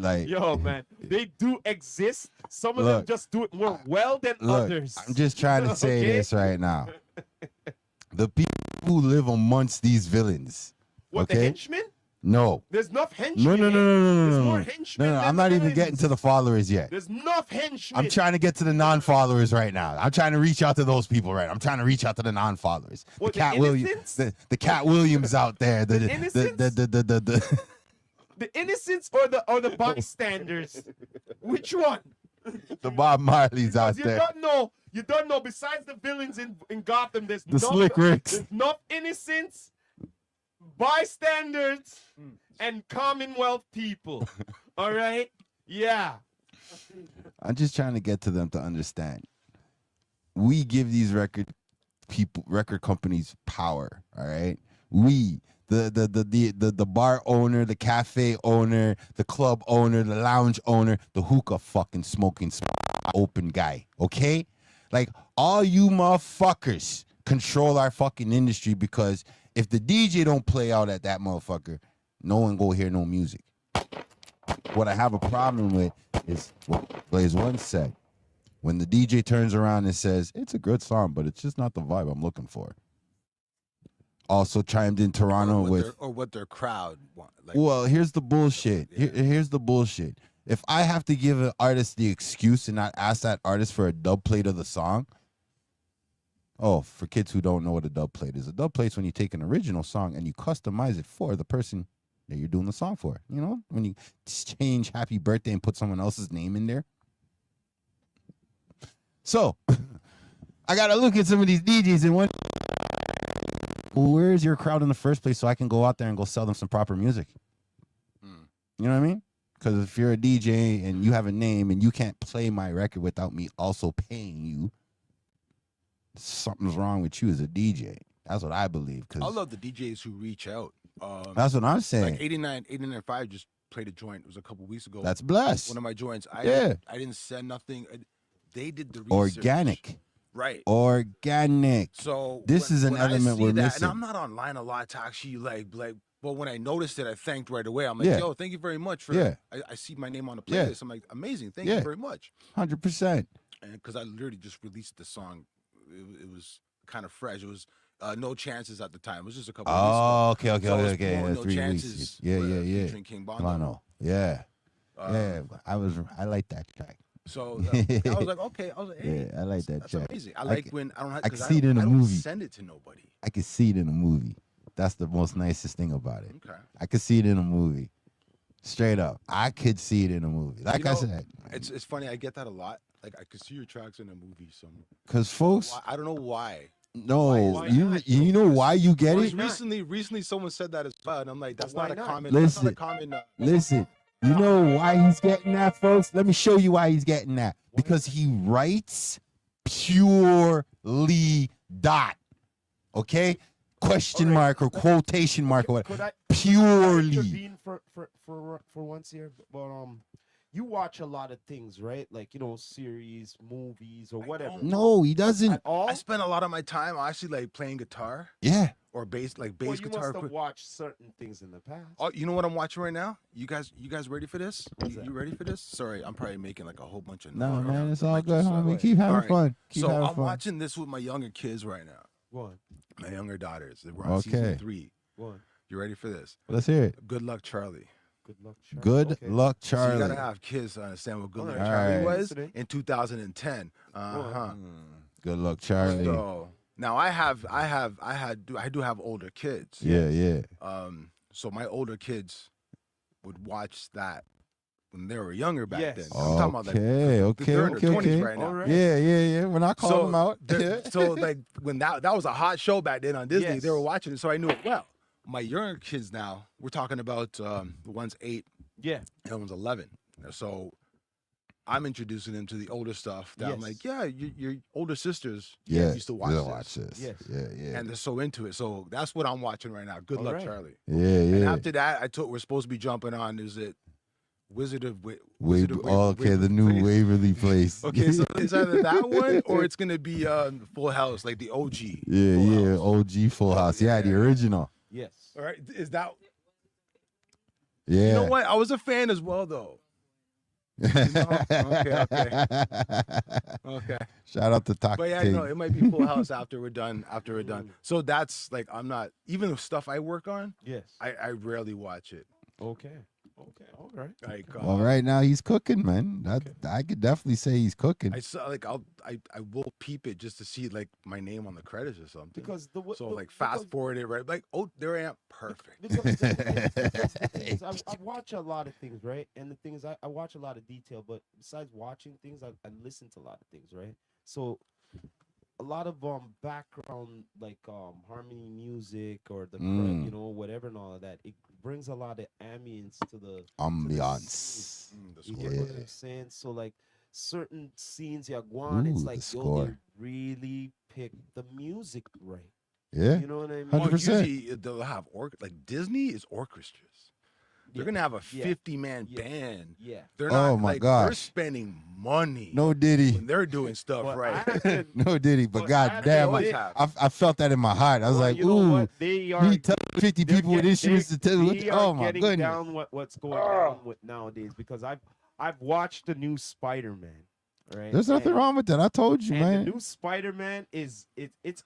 like, yo, man, they do exist. Some of them just do it more well than others. I'm just trying to say this right now. The people who live amongst these villains. What, the henchmen? No. There's enough henchmen. No. There's more henchmen. No, I'm not even getting to the followers yet. There's enough henchmen. I'm trying to get to the non-followers right now. I'm trying to reach out to those people right now. I'm trying to reach out to the non-followers. What, the Cat Williams, the Cat Williams out there. The innocents or the bystanders? Which one? The Bob Marleys out there. You don't know. Besides the villains in Gotham, there's the Slick Ricks. There's enough innocents, bystanders, and Commonwealth people. All right? Yeah. I'm just trying to get to them to understand. We give these record companies power. All right. We, the bar owner, the cafe owner, the club owner, the lounge owner, the hookah fucking smoking open guy. Okay. Like, all you motherfuckers control our fucking industry, because if the DJ don't play out at that motherfucker, no one go hear no music. What I have a problem with is what Blaze One said. When the DJ turns around and says, it's a good song, but it's just not the vibe I'm looking for. Also chimed in Toronto with... Or what their crowd want. Like, well, here's the bullshit. Here's the bullshit. If I have to give an artist the excuse and not ask that artist for a dub plate of the song, for kids who don't know what a dub plate is, a dub plate's when you take an original song and you customize it for the person that you're doing the song for. You know, when you change Happy Birthday and put someone else's name in there. So, I got to look at some of these DJs and wonder, where's your crowd in the first place so I can go out there and go sell them some proper music? You know what I mean? Because if you're a DJ and you have a name and you can't play my record without me also paying you, something's wrong with you as a DJ. That's what I believe. I love the DJs who reach out. That's what I'm saying. Like 89.5 just played a joint. It was a couple weeks ago. That's blessed. One of my joints. I didn't send nothing. They did the research. Organic. Right. Organic. So this is an element we're missing. And I'm not online a lot to actually like. But when I noticed it, I thanked right away. I'm like, yo, thank you very much for that. I see my name on the playlist. I'm like, amazing. Thank you very much. 100%. And because I literally just released the song. It was kind of fresh. It was No Chances at the time. It was just a couple of weeks ago. Okay. No 3 Chances. weeks. Yeah. Featuring King Bono. Yeah. I like that track. So I was like, okay. I was like, hey, I like that that's track. amazing. I like when I don't have. I can see it in a movie. Send it to nobody. I can see it in a movie. That's the most nicest thing about it. Okay. I could see it in a movie. Straight up. I could see it in a movie. Like I said. It's funny. I get that a lot. Like, I could see your tracks in a movie somewhere. Because folks. I don't know why. No. Why you know why you get it? Recently someone said that as well. And I'm like, that's not a common. Listen. That's not a common, listen. You know why he's getting that, folks? Let me show you why he's getting that. Because he writes purely dot. Okay? Question mark or quotation mark or whatever. Purely. Intervene for once here, but you watch a lot of things, right? Like, series, movies, or whatever. No, he doesn't. At all? I spend a lot of my time actually like playing guitar. Yeah. Or bass you guitar. You must have watched certain things in the past. Oh, you know what I'm watching right now? You guys ready for this? You ready for this? Sorry, I'm probably making like a whole bunch of. No, man, it's all good, homie. Keep having fun. I'm watching this with my younger kids right now. What? My younger daughters. We're on season 3. What? You ready for this? Let's hear it. Good Luck Charlie. Good Luck Charlie. Good Luck Charlie. So you gotta have kids to understand what Good Luck Charlie was in 2010. Good Luck Charlie. So now I do have older kids. Yeah. So my older kids would watch that when they were younger back then. I'm talking about like they're in their 20s right now. Right. Yeah. We're not calling them out. So like when that was a hot show back then on Disney, they were watching it, so I knew it well. My younger kids now, we're talking about the one's 8, and one's 11. So I'm introducing them to the older stuff that I'm like, yeah, your older sisters used to watch this. Yes. Yeah. And they're so into it. So that's what I'm watching right now. Good luck, Charlie. Yeah. And after that, we're supposed to be jumping on, is it Wizard of okay, the new Waverly Place. Okay, so it's either that one or it's gonna be Full House, like the OG. Yeah, OG Full House. Yeah, the original. Yes. All right, is that? Yeah. You know what? I was a fan as well, though. Okay. Shout out to Taco. But yeah, no, it might be Full House after we're done. So that's like, I'm not, even the stuff I work on. Yes. I rarely watch it. Okay. All right. Like, well, right now he's cooking, man. I could definitely say he's cooking. I saw like I will peep it just to see like my name on the credits or something. Because fast forward it, right? Like, oh, there I am. Perfect. Because I watch a lot of things, right? And the thing is, I watch a lot of detail, but besides watching things, I listen to a lot of things, right? So a lot of background like harmony music or the you know, whatever and all of that, it brings a lot of ambience to the ambiance. You get what I'm saying? So like certain scenes you go on, it's like yo, they really pick the music right. Yeah, you know what I mean. 100%. Usually they'll have like Disney is orchestras. They're gonna have a 50-man band. Yeah. They're not. Oh my like, gosh. They're spending money. No Diddy. When they're doing stuff right. No Diddy. But goddamn, I felt that in my heart. I was like, you know ooh. what? They are. Me tell 50 people with instruments to tell. Oh my goodness. Down what's going on with nowadays, because I've watched the new Spider-Man. Right. There's nothing wrong with that. I told you, man. The new Spider-Man is it's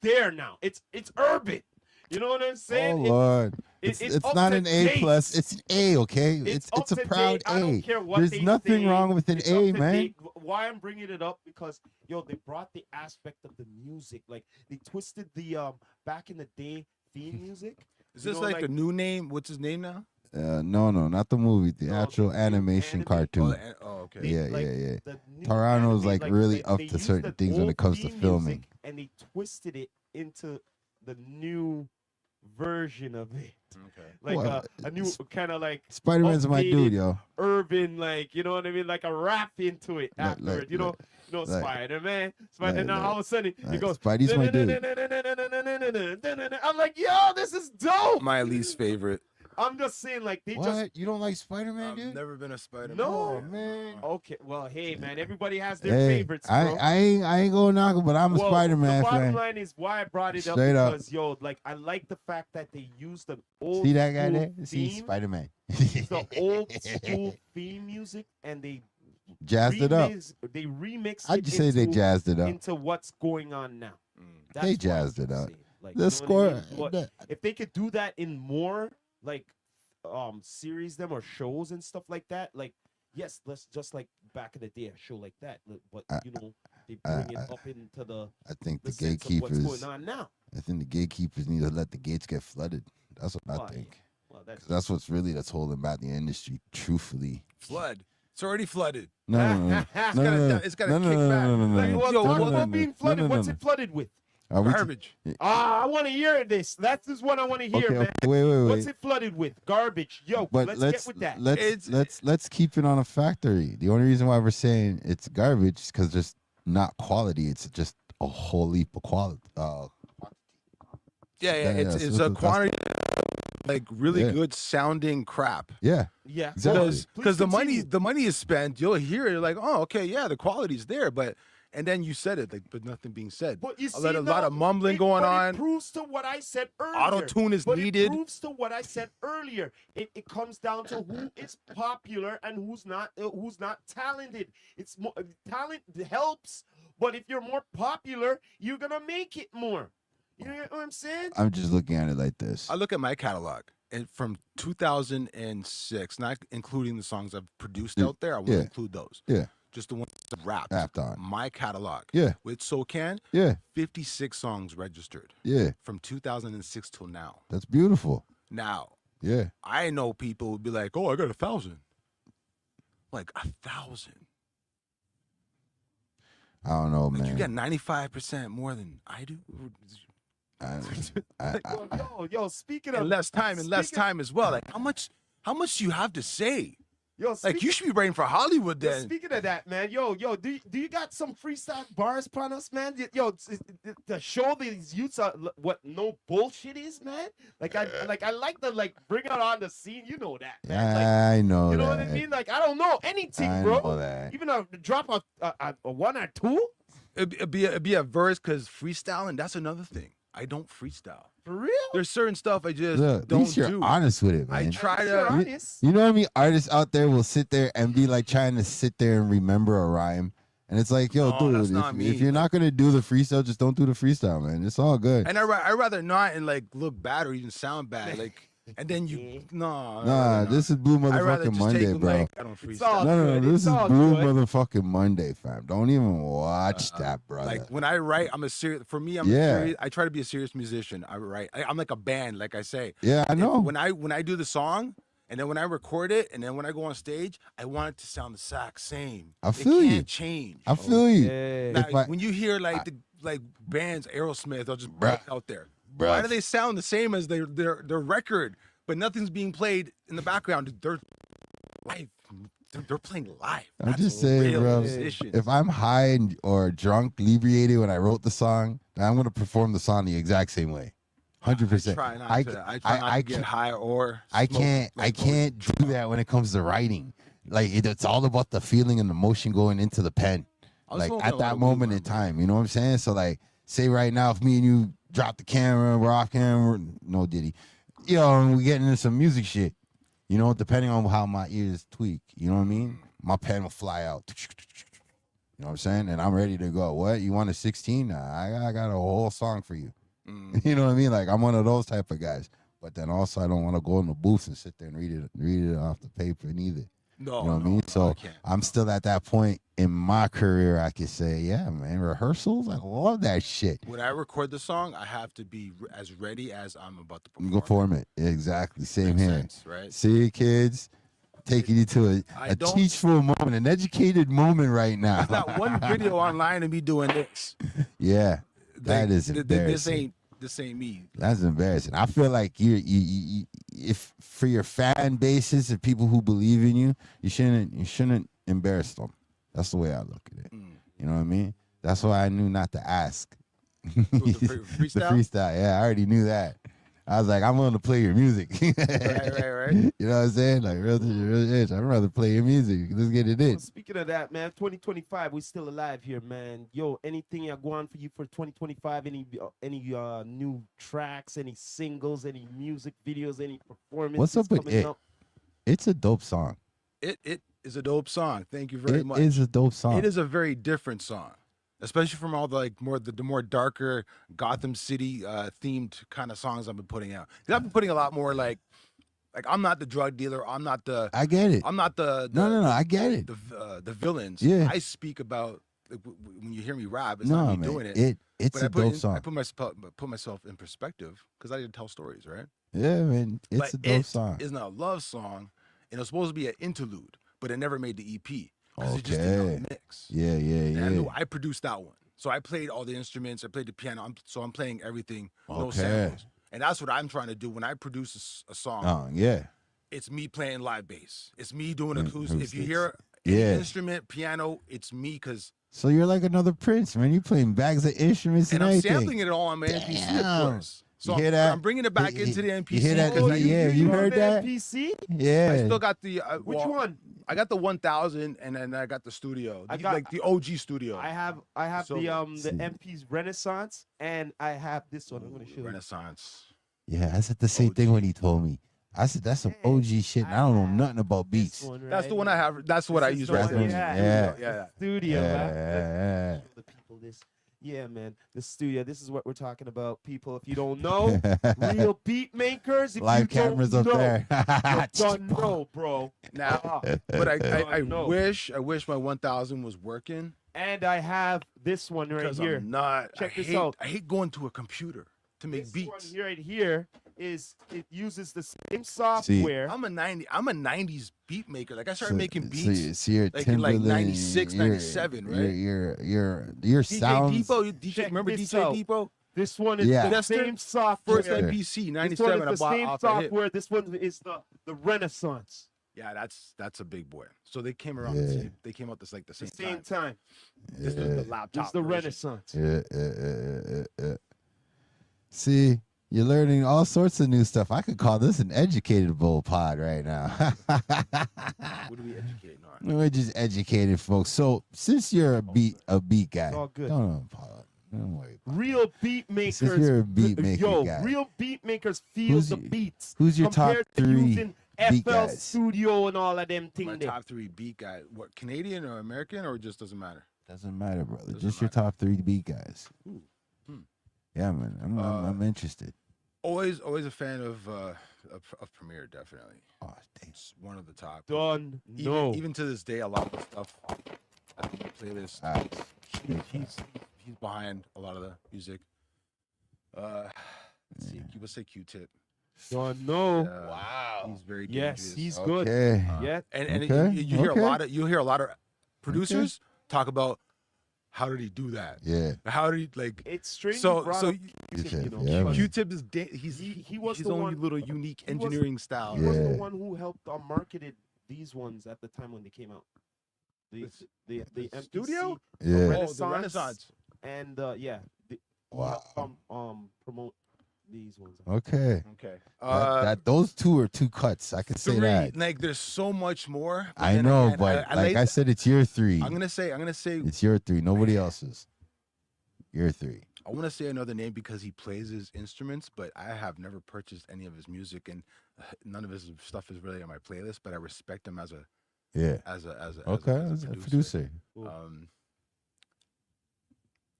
there now. It's urban. You know what I'm saying? Oh Lord, it's not an A plus. It's an A, okay? It's a proud A. I don't care what There's nothing wrong with an A, man. Why I'm bringing it up, because they brought the aspect of the music, like they twisted the back in the day theme music. Is this like the new name? What's his name now? No, not the movie. The actual animation cartoon. Oh, okay. Yeah. Toronto's like really up to certain things when it comes to filming, and they twisted it into the new version of it. Okay. Like a new kind of like Spider-Man's my dude, yo. Urban, like, you know what I mean? Like a rap into it afterward. You know, Spider-Man. Now all of a sudden he goes, Spidey's my dude. I'm like, yo, this is dope. My least favorite. I'm just saying, like, you don't like Spider-Man, dude? I've never been a Spider-Man. No, man. Okay, well, hey, man, everybody has their favorites, bro. I ain't gonna knock it, but I'm a Spider-Man fan. The bottom line is why I brought it up, because like, I like the fact that they used the old see that guy there? See Spider-Man. The old school theme music, and they jazzed it up. They remixed. I'd just say they jazzed it up into what's going on now. They jazzed it up. Like, the score. If they could do that in more like series them or shows and stuff like that, like, yes, let's just like back in the day, a show like that, but they bring it up into the. I think the gatekeepers. What's going on now? I think the gatekeepers need to let the gates get flooded. That's what I think. Well, that's what's holding back the industry. Truthfully, flood. It's already flooded. No. It's got to kick back. Talk about being flooded. What's it flooded with? Garbage. I want to hear this. That's just what I want to hear, man. Wait. What's it flooded with? Garbage. Yo, let's get with that. Let's keep it on a factory. The only reason why we're saying it's garbage is because there's not quality. It's just a whole heap of quality. It's a quantity, like really good sounding crap. Yeah, exactly. Because the money is spent. You'll hear it like, oh, okay, yeah, the quality's there, and then you said it, like, but nothing being said. But you see, a lot of mumbling going on. It proves to what I said earlier. Auto-tune is needed. It proves to what I said earlier. It comes down to who is popular and who's not talented. It's more talent helps, but if you're more popular, you're gonna make it more. You know what I'm saying? I'm just looking at it like this. I look at my catalog, and from 2006, not including the songs I've produced out there, I will include those. Yeah. Just the ones that rapped on. My catalog. Yeah. With SoCan. Yeah. 56 songs registered. Yeah. From 2006 till now. That's beautiful. Now. Yeah. I know people would be like, oh, I got 1,000. Like 1,000. I don't know, like, man. You got 95% more than I do. Yo, speaking of less time as well. Like how much do you have to say? Yo, Like you should be writing for Hollywood yo, then. speaking of that, man, yo, do you got some freestyle bars upon us, man? Yo, to show these youths what no bullshit is, man. Like I like to like bring it on the scene. You know that, man. Like, I know you know that. what I mean? Like I don't know anything, I bro. know that. Even a drop a one or two. It'd be a verse because freestyling. That's another thing. I don't freestyle. For real? There's certain stuff I just Look, at don't least you're do. honest with it, I man. try You're to. honest. You know what I mean? Artists out there will sit there and be like trying to sit there and remember a rhyme. And it's like, yo, No, that's dude, not me. if you're not gonna do the freestyle, just don't do the freestyle, man. It's all good. And I'd rather not and like look bad or even sound bad. Like, and then you Nah, this is Blue I'd rather Motherfucking just Monday, take, bro. like, I don't It's all freestyle. No, good. this It's is all Blue good. Motherfucking Monday, fam. Don't even watch that, brother. Like when I write, I'm a serious. For me, I try to be a serious musician. I write. I'm like a band, like I say. Yeah, I know. When I do the song, and then when I record it, and then when I go on stage, I want it to sound the exact same. I feel it you. can't change. I feel you. Yeah. Now, If I- when you hear like like bands, Aerosmith, they'll just Bruh. break out there. Bruh. Why do they sound the same as their record, but nothing's being played in the background? They're live. They're playing live. I'm That's just a saying, real bro. musician. If I'm high or drunk, inebriated when I wrote the song, then I'm gonna perform the song the exact same way. 100%. I try not to get high or I smoke can't like do that when it comes to writing. Like it's all about the feeling and the motion going into the pen. I was Like smoking a at lot that of weed moment when in I'm time, you know what I'm saying? So like, say right now, if me and you drop the camera, we're off camera, no Diddy, and we getting into some music shit. You know, depending on how my ears tweak, you know what I mean? My pen will fly out. You know what I'm saying? And I'm ready to go. What? You want a 16? I got a whole song for you. You know what I mean? Like I'm one of those type of guys. But then also I don't want to go in the booth and sit there and read it off the paper neither. No, You know what I mean? no, So I can't. I'm still at that point in my career. I can say, yeah, man, rehearsals. I love that shit. When I record the song, I have to be as ready as I'm about to perform. Go form it. Exactly. Same Makes here. sense, right? See, kids, taking you to a don't- teachful moment, an educated moment right now. There's not one video online of me doing this. Yeah, that is This embarrassing. ain't me. That's embarrassing. I feel like you if for your fan bases and people who believe in you, you shouldn't embarrass them. That's the way I look at it. You know what I mean? That's why I knew not to ask. The freestyle? The freestyle, yeah, I already knew that. I was like, I'm willing to play your music. Right. You know what I'm saying? Like, real itch. I'd rather play your music. Let's get it in. Well, speaking of that, man, 2025, we're still alive here, man. Yo, anything I go on for you for 2025? Any new tracks, any singles, any music videos, any performances? What's up with coming it? up? It's a dope song. It is a dope song. Thank you very much. It is a dope song. It is a very different song, especially from all the like the more darker Gotham City themed kind of songs I've been putting out. 'Cause I've been putting a lot more like I'm not the drug dealer. I'm not the. I get it. I'm not the. No. I get it. The villains. Yeah. I speak about like, when you hear me rap. It's No, not me man. doing it. It's But a dope I song. put myself in perspective because I did tell stories, right? Yeah, man. It's But a dope it song. Isn't a love song, and it was supposed to be an interlude, but it never made the EP because it just did Okay. not mix. Yeah. And I knew I produced that one. So I played all the instruments. I played the piano. I'm playing everything, no Okay. samples. And that's what I'm trying to do when I produce a song. Oh, yeah. It's me playing live bass. It's me doing Mm, acoustic. If you acoustics. hear any Yeah. instrument, piano, it's me because So you're like another Prince, man. You're playing bags of instruments and, and I'm everything. sampling it all on my MPC, of Damn. course. So You hear I'm, that? I'm bringing it back You- into the you MPC. hear that? 'cause I, Yeah, you on heard the that? NPC? Yeah. I still got the Which well, one? I got the 1000, and then I got the studio, I got- like the OG studio. I have So- the MP's Renaissance, and I have this one. I'm gonna show you. Renaissance. Yeah, I said the same thing when he told me. I said that's some OG shit. And I don't know nothing about This beats. one That's right the one I here. have. That's what This I is use the right one there. we had. Yeah. Yeah. Studio, Yeah, man. yeah, Show the people this. Yeah, man. The studio. This is what we're talking about, people. If you don't know, real beat makers. If Live you don't cameras up know, there. you don't know, bro. Now, Ah. but I No. wish my 1000 was working And I have this one right because here. I'm not. Check I this hate, out. I hate going to a computer to make This beats. one right here is it uses the same software. I'm a 90s beat maker. Like I started making beats. So you're like in, like, Timberland, 96, you're- 97, right? Your DJ sounds. Depot, Check remember this DJ out. Depot? This one is Yeah. the That's their same software. First Yeah. MPC This one 97. I is the bought same off a hit. software. This one is the Renaissance. Yeah, that's a big boy. So they came around. They came out the same time. This was the laptop. This is the version. Renaissance. Yeah. See, you're learning all sorts of new stuff. I could call this an educated bull pod right now. What are we educating on? We're just educated folks. So since you're a beat guy, It's all good. Don't worry. Real beat makers. Since you're a beat maker guy, real beat makers feel the beats. Who's your top compared to 3 using beat FL guys? Studio and all of them things. My top 3 beat guy. What, Canadian or American, or it just doesn't matter? Doesn't matter, brother. Doesn't Just your top 3 beat guys. Ooh. Yeah, man. I'm interested. Always a fan of Premier, definitely. Oh, damn. It's one of the top. Done. Even to this day, a lot of the stuff I think the playlist. He's behind a lot of the music. Let's see. Let's say Q-Tip. Done. No. Wow. He's very Yes, dangerous. he's good. Okay. Yeah. And Okay, you hear a lot of producers Okay. talk about how did he do that? Yeah. How did he like? It's strange. So you know, Yeah, man. Q-Tip is he was his the own one- little unique he was- engineering style. He was the Yeah. one who helped marketed these ones at the time when they came out. The MPC, studio? Yeah. Renaissance. Oh, the Renaissance. and Wow. promote these ones. Okay. Okay. Those 2 are 2 cuts. I can say 3. that. Like, there's so much more. but I then know, again, but I like I said, it's your 3. I'm gonna say It's your 3. Nobody else's. Your 3. I want to say another name because he plays his instruments, but I have never purchased any of his music, and none of his stuff is really on my playlist. But I respect him as a Yeah. Okay. as a producer. Producer.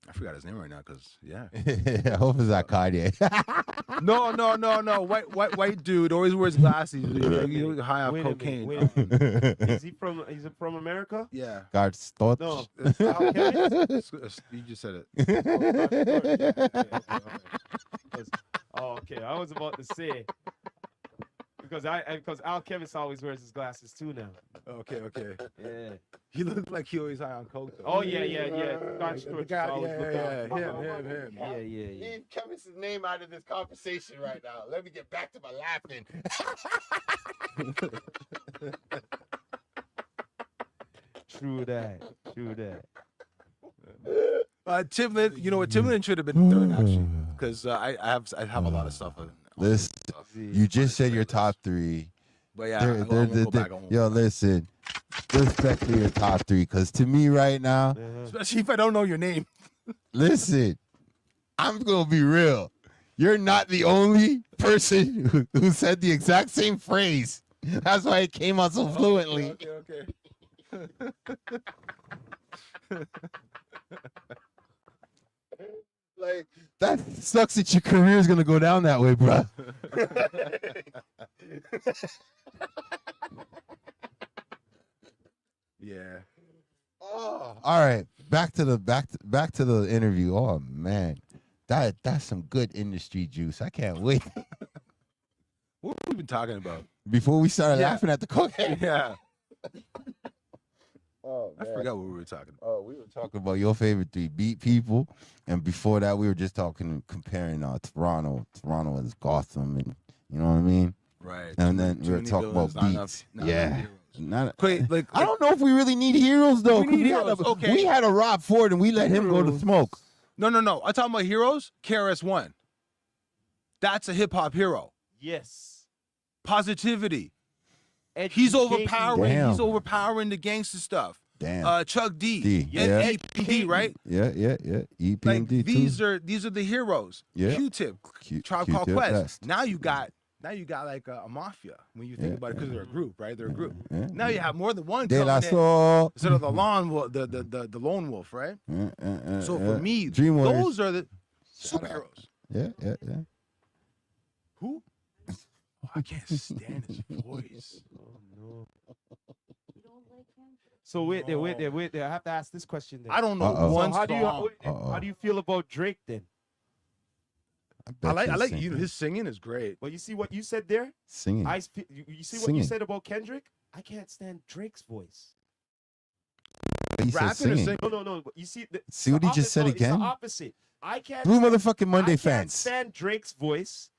I forgot his name right now because I hope it's not Kanye. no, white dude always wears glasses. He's high off Wait a minute, cocaine. wait a minute. Is he from America? Yeah, God, thoughts. No. you just said it. Oh, okay. I was about to say because Al Kevis always wears his glasses too now. Okay. Yeah. He looks like he always high on coke. Though. Oh yeah. Scotch The Torch guy, always look out. him. Yeah. Leave Kevin's name out of this conversation right now. Let me get back to my laughing. True that. Timbaland, you know what? Timbaland should have been third actually, because I have a lot of stuff. Listen, you just said your top 3. But yeah, I won't go back on. Yo, listen. Respect for your top 3, because to me right now, Especially if I don't know your name. listen, I'm gonna be real. You're not the only person who said the exact same phrase. That's why it came out so fluently. Okay. Like, that sucks that your career is gonna go down that way, bro. Yeah. Oh, all right. Back to the interview. Oh man, that's some good industry juice. I can't wait. What have we been talking about? Before we started laughing at the cocaine. Yeah. Oh, I forgot what we were talking about. Oh, we were talking about your favorite 3 beat people, and before that, we were just comparing Toronto as Gotham, and you know what I mean. Right. And then we were talking about beats. Yeah. Like I don't know if we really need heroes though. We need heroes, okay. We had a Rob Ford and we let him go to smoke. No. I'm talking about heroes. KRS-One. That's a hip hop hero. Yes. Positivity. He's overpowering. Damn. He's overpowering the gangster stuff. Damn. Chuck D. D, And yeah. EPD, right? Yeah. EPMD Like too. these are the heroes. Yeah. Q-Tip, Tribe Q-Tip Called Quest. best. Now you got like a mafia when you think Yeah. about it, because they're a group, right? They're a group. Yeah. Now you have more than one De La coming in Soul. instead of the lone wolf, the lone wolf, right? So for me, Dream Warriors. those are the Shout out. superheroes. Yeah. Who? Oh, I can't stand his voice. Oh no. So wait there. I have to ask this question then. I don't know Uh-oh. one So how song. how do you feel about Drake then? bet I like you you know, his singing is great. Well, you see what you said there? singing. You see what Singing. you said about Kendrick? I can't stand Drake's voice. He said Rapping or singing. singing? No. You see, See what he just said It's again? the opposite. I can't. Blue stand- motherfucking Monday I can't fans. stand Drake's voice.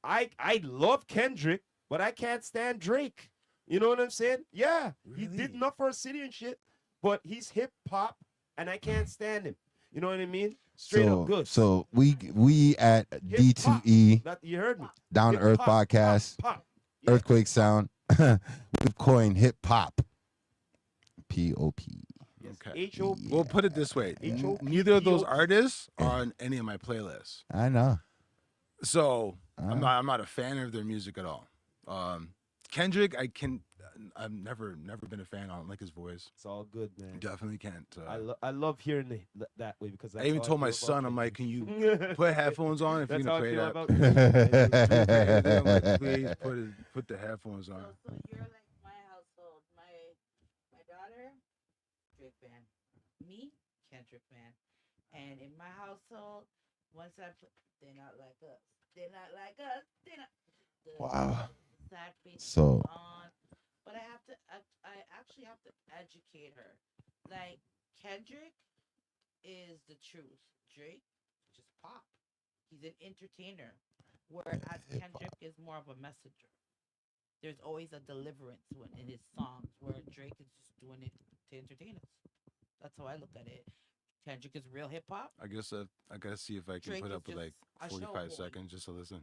I love Kendrick, but I can't stand Drake. You know what I'm saying? Yeah, he Really? did enough for a city and shit, but he's hip hop, and I can't stand him. You know what I mean? Straight up good. So we at Hip hop. D2E That you heard me. Down to Hip Earth hop, podcast, pop, pop. Yeah. Earthquake Sound. We've coined hip hop. P-O-P. Yes. Okay. H-O-P. We'll put it this way: H-O-P-P-O-P. neither of those artists are on any of my playlists. I know. So I'm not a fan of their music at all. Kendrick, I've never been a fan. I don't like his voice. It's all good, man. Definitely can't. I love hearing that way because I even told my son, I'm like, can you put headphones on if you're That's gonna how I play feel that? about I'm like, please put the headphones on. So you're like my household. My daughter, Drake fan. Me, Kendrick fan. And in my household, once I put, they're not like us. They're not like us. They're not. Wow. Exactly. So On, but I actually have to educate her. Like Kendrick is the truth. Drake, just pop. He's an entertainer. Whereas Kendrick is more of a messenger. There's always a deliverance in his songs, where Drake is just doing it to entertain us. That's how I look at it. Kendrick is real hip hop. I guess I gotta see if I can Drake put is up with just like a show 45 boy. seconds just to listen.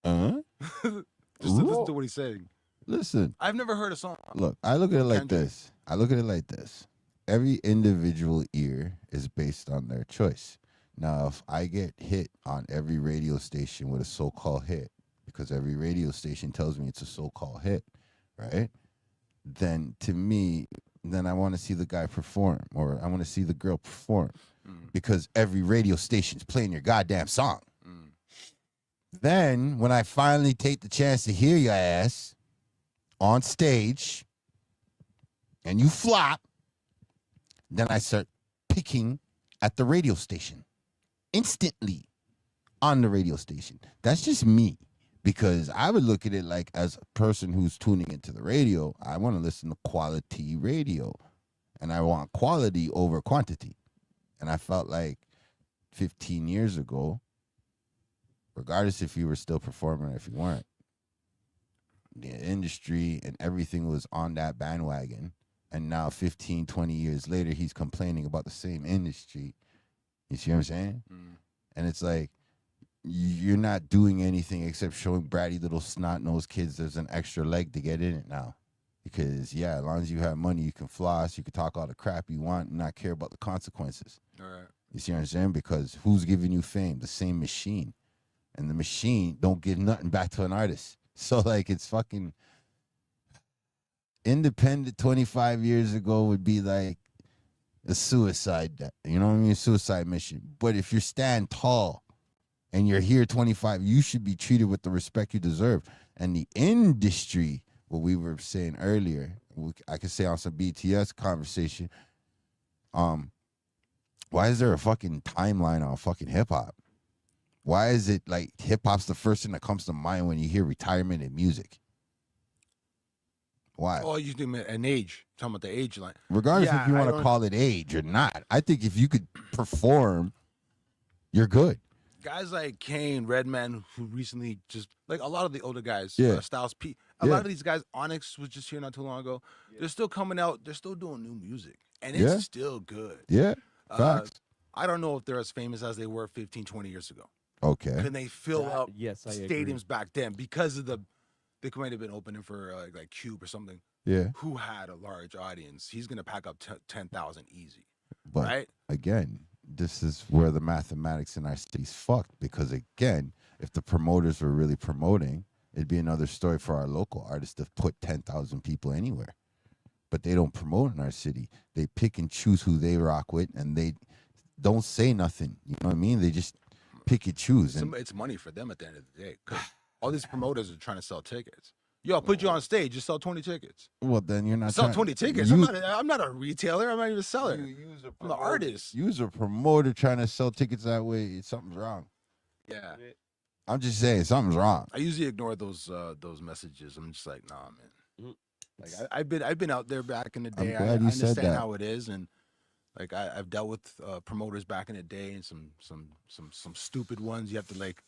uh-huh. Just to listen to what he's saying. Listen, I've never heard a song. look, I look at it like Kendrick. this. I look at it like this. Every individual ear is based on their choice. Now, if I get hit on every radio station with a so-called hit, because every radio station tells me it's a so-called hit, right? Then to me, then I want to see the guy perform, or I want to see the girl perform, because every radio station's playing your goddamn song. Then, when I finally take the chance to hear your ass on stage and you flop, then I start picking at the radio station instantly on the radio station. That's just me, because I would look at it like, as a person who's tuning into the radio, I want to listen to quality radio, and I want quality over quantity. And I felt like 15 years ago, regardless if you were still performing or if you weren't, the industry and everything was on that bandwagon. And now 15, 20 years later, he's complaining about the same industry. You see what I'm saying? And it's like, you're not doing anything except showing bratty little snot-nosed kids there's an extra leg to get in it now. Because, yeah, as long as you have money, you can floss, you can talk all the crap you want and not care about the consequences. All right. You see what I'm saying? Because who's giving you fame? The same machine. And the machine don't give nothing back to an artist. So, like, it's fucking independent 25 years ago would be like a suicide, you know what I mean? Suicide mission. But if you stand tall and you're here 25, you should be treated with the respect you deserve. And the industry, what we were saying earlier, I could say on some BTS conversation, why is there a fucking timeline on fucking hip-hop? Why is it like hip-hop's the first thing that comes to mind when you hear retirement in music? Why? Oh, you think an age? Talking about the age line. Regardless Yeah, if you I want to don't- call it age or not, I think if you could perform, you're good. Guys like Kane, Redman, who recently just like a lot of the older guys, Yeah. Styles P. A Yeah. lot of these guys, Onyx was just here not too long ago. They're still coming out. They're still doing new music, and it's Yeah. still good. Yeah, facts. I don't know if they're as famous as they were 15, 20 years ago. Okay. Can they fill That- up yes, I agree. stadiums back then because of they might have been opening for like Cube or something, Yeah, who had a large audience. He's gonna pack up 10,000 easy, but right? again, this is where the mathematics in our city's fucked, because again, if the promoters were really promoting, it'd be another story for our local artists to put 10,000 people anywhere. But they don't promote in our city. They pick and choose who they rock with, and they don't say nothing. You know what I mean? They just pick and choose. And It's money for them at the end of the day. 'Cause all these promoters are trying to sell tickets. Yo, I'll put you on stage. Just sell 20 tickets. well, then you're not Sell trying- 20 tickets. You, I'm not a retailer. I'm not even a seller. I'm the artist. Use a promoter trying to sell tickets that way. Something's wrong. Yeah. I'm just saying something's wrong. I usually ignore those messages. I'm just like, nah, man. Mhm. Like I've been out there back in the day. I glad you said understand that. how it is, and like I've dealt with promoters back in the day, and some stupid ones. You have to like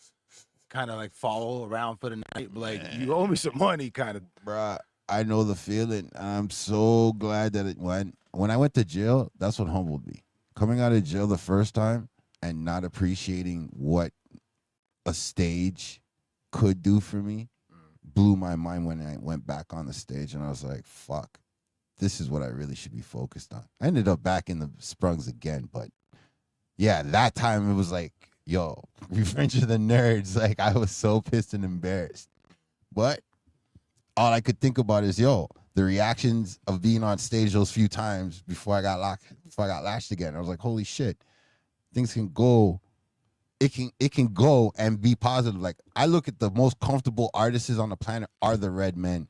kind of like follow around for the night, but like you owe me some money, kind of. Bruh, I know the feeling. I'm so glad that it went. When I went to jail, that's what humbled me. Coming out of jail the first time and not appreciating what a stage could do for me blew my mind when I went back on the stage, and I was like, fuck, this is what I really should be focused on. I ended up back in the Sprungs again, but yeah, that time it was like, yo, Revenge of the Nerds. Like, I was so pissed and embarrassed. But all I could think about is, yo, the reactions of being on stage those few times before I got lashed again. I was like, holy shit, things can go. It can go and be positive. Like, I look at the most comfortable artists on the planet are the Red Men,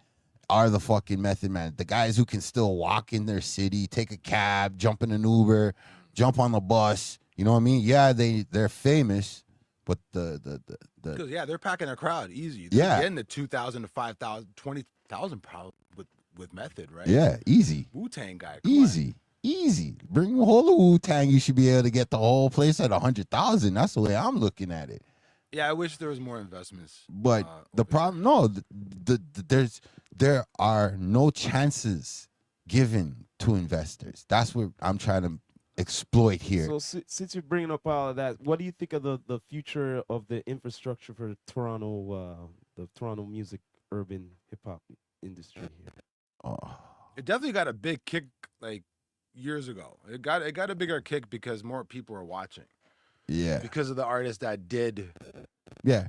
are the fucking Method Man. The guys who can still walk in their city, take a cab, jump in an Uber, jump on the bus. You know what I mean? Yeah, they're famous, but because they're packing a crowd easy. They're getting the 2,000 to 5,000, 20,000 probably with Method, right? Yeah, easy. Wu-Tang guy, easy. Bring the whole Wu-Tang. You should be able to get the whole place at 100,000. That's the way I'm looking at it. Yeah, I wish there was more investments. But the problem, there are no chances given to investors. That's what I'm trying to exploit here. So since you're bringing up all of that, what do you think of the future of the infrastructure for the Toronto music urban hip hop industry here? Oh. It definitely got a big kick like years ago. It got a bigger kick because more people are watching. Yeah. Because of the artists that did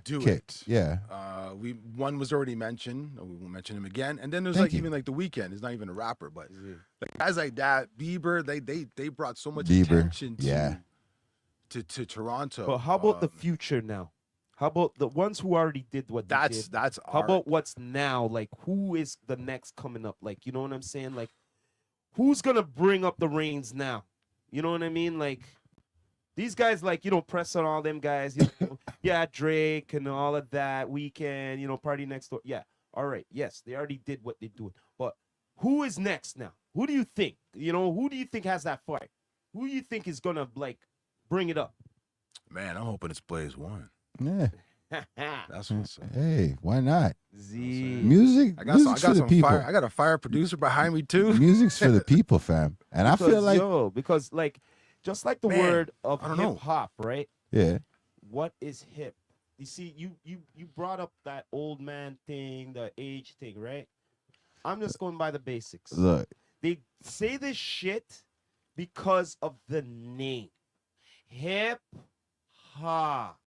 do it. Yeah. One was already mentioned. We won't mention him again. And then there's even like The Weeknd. He's not even a rapper, but like guys like that, Bieber, they brought so much attention to Toronto. But how about the future now? How about the ones who already did what they did? How about what's now? Like, who is the next coming up? Like, you know what I'm saying? Like, who's gonna bring up the reins now? You know what I mean? Like, these guys, like, Press on all them guys. Drake and all of that. Weeknd, Party Next Door. Yeah, all right. Yes, they already did what they're doing. But who is next now? Who do you think? Who do you think has that fight? Who do you think is gonna like bring it up? Man, I'm hoping it's Blaze One. Yeah. That's what's up. Hey, why not? Music's for the people. I got a fire producer behind me too. Music's for the people, fam. And I feel like because like just like the word of hip hop, right? Yeah. What is hip? You see, you brought up that old man thing, the age thing, right? I'm just going by the basics. Look. They say this shit because of the name. Hip hop.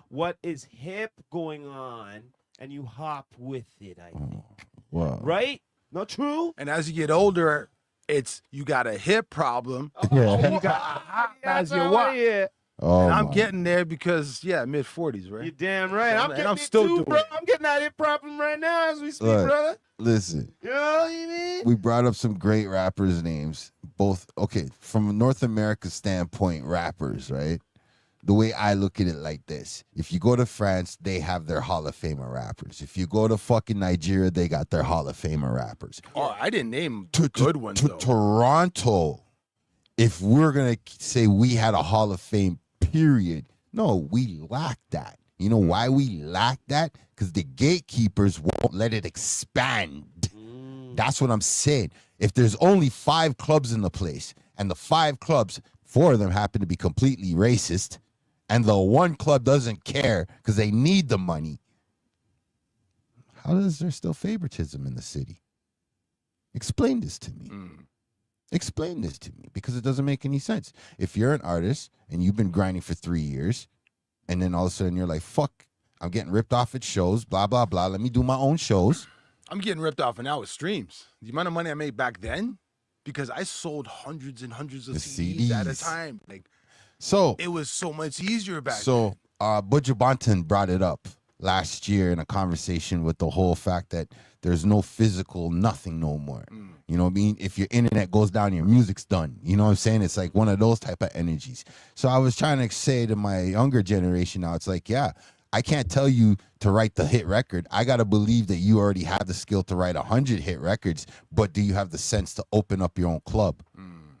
What is hip going on, and you hop with it, I think. Wow. Right? Not true? And as you get older, you got a hip problem. Yeah. You got a hop as you walk. Oh, and I'm getting there because, mid-40s, right? You're damn right. So, I'm still doing bro. I'm getting that hip problem right now as we speak, brother. Listen. You know what I mean? We brought up some great rappers' names. Both, from a North America standpoint, rappers, right? The way I look at it like this. If you go to France, they have their Hall of Famer rappers. If you go to fucking Nigeria, they got their Hall of Famer rappers. Oh, I didn't name good ones, though. Toronto, if we're going to say we had a Hall of Fame, period, no, we lack that. You know why we lack that? Because the gatekeepers won't let it expand. That's what I'm saying. If there's only 5 clubs in the place, and the 5 clubs, 4 of them happen to be completely racist, and the one club doesn't care because they need the money, how is there still favoritism in the city? Explain this to me. Explain this to me, because it doesn't make any sense. If you're an artist and you've been grinding for 3 years, and then all of a sudden you're like, fuck, I'm getting ripped off at shows, blah, blah, blah. Let me do my own shows. I'm getting ripped off now with streams. The amount of money I made back then, because I sold hundreds and hundreds of CDs at a time. So it was so much easier back then. So Buju Banton brought it up last year in a conversation with the whole fact that there's no physical nothing no more. You know what I mean? If your internet goes down, your music's done. You know what I'm saying? It's like one of those type of energies. So I was trying to say to my younger generation now, it's like, yeah, I can't tell you to write the hit record. I got to believe that you already have the skill to write 100 hit records, but do you have the sense to open up your own club?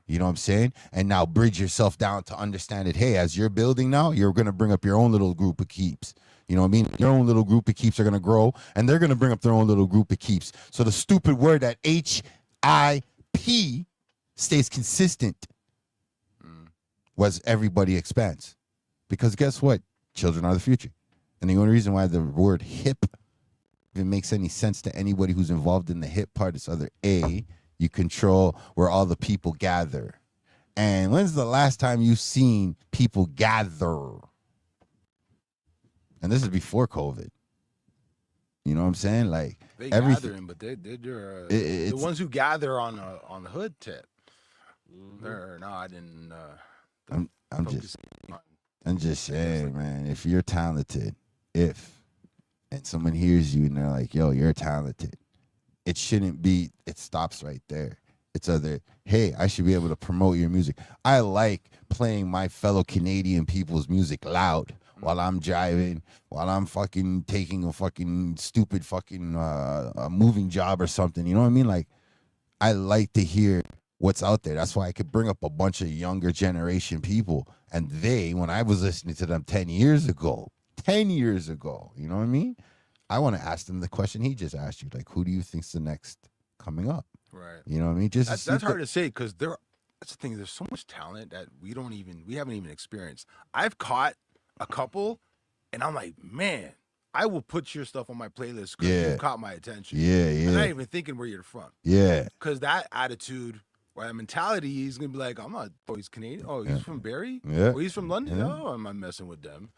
You know what I'm saying? And now bridge yourself down to understand it. Hey, as you're building now, you're going to bring up your own little group of keeps. You know what I mean? Your own little group of keeps are gonna grow, and they're gonna bring up their own little group of keeps. So the stupid word that HIP stays consistent was everybody expands. Because guess what? Children are the future. And the only reason why the word hip even makes any sense to anybody who's involved in the hip part is either A, you control where all the people gather. And when's the last time you've seen people gather? And this is before COVID. You know what I'm saying? Like they everything, gathering, but they're the ones who gather on the hood tip. No, I didn't. I'm just saying, man. If you're talented, and someone hears you and they're like, "Yo, you're talented," it shouldn't be. It stops right there. It's either, hey, I should be able to promote your music. I like playing my fellow Canadian people's music loud while I'm driving, while I'm fucking taking a fucking stupid fucking a moving job or something. You know what I mean? Like, I like to hear what's out there. That's why I could bring up a bunch of younger generation people. And when I was listening to them 10 years ago, you know what I mean? I want to ask them the question he just asked you. Like, who do you think's the next coming up? Right. You know what I mean? That's hard to say because that's the thing. There's so much talent that we haven't even experienced. I've caught a couple, and I'm like, man, I will put your stuff on my playlist because you caught my attention. Yeah. I'm not even thinking where you're from. Yeah. Because that attitude or that mentality, he's gonna be like, I'm not. Oh, he's Canadian. Oh, he's from Barrie. Yeah. Oh, he's from London. Yeah. Oh, I'm not messing with them.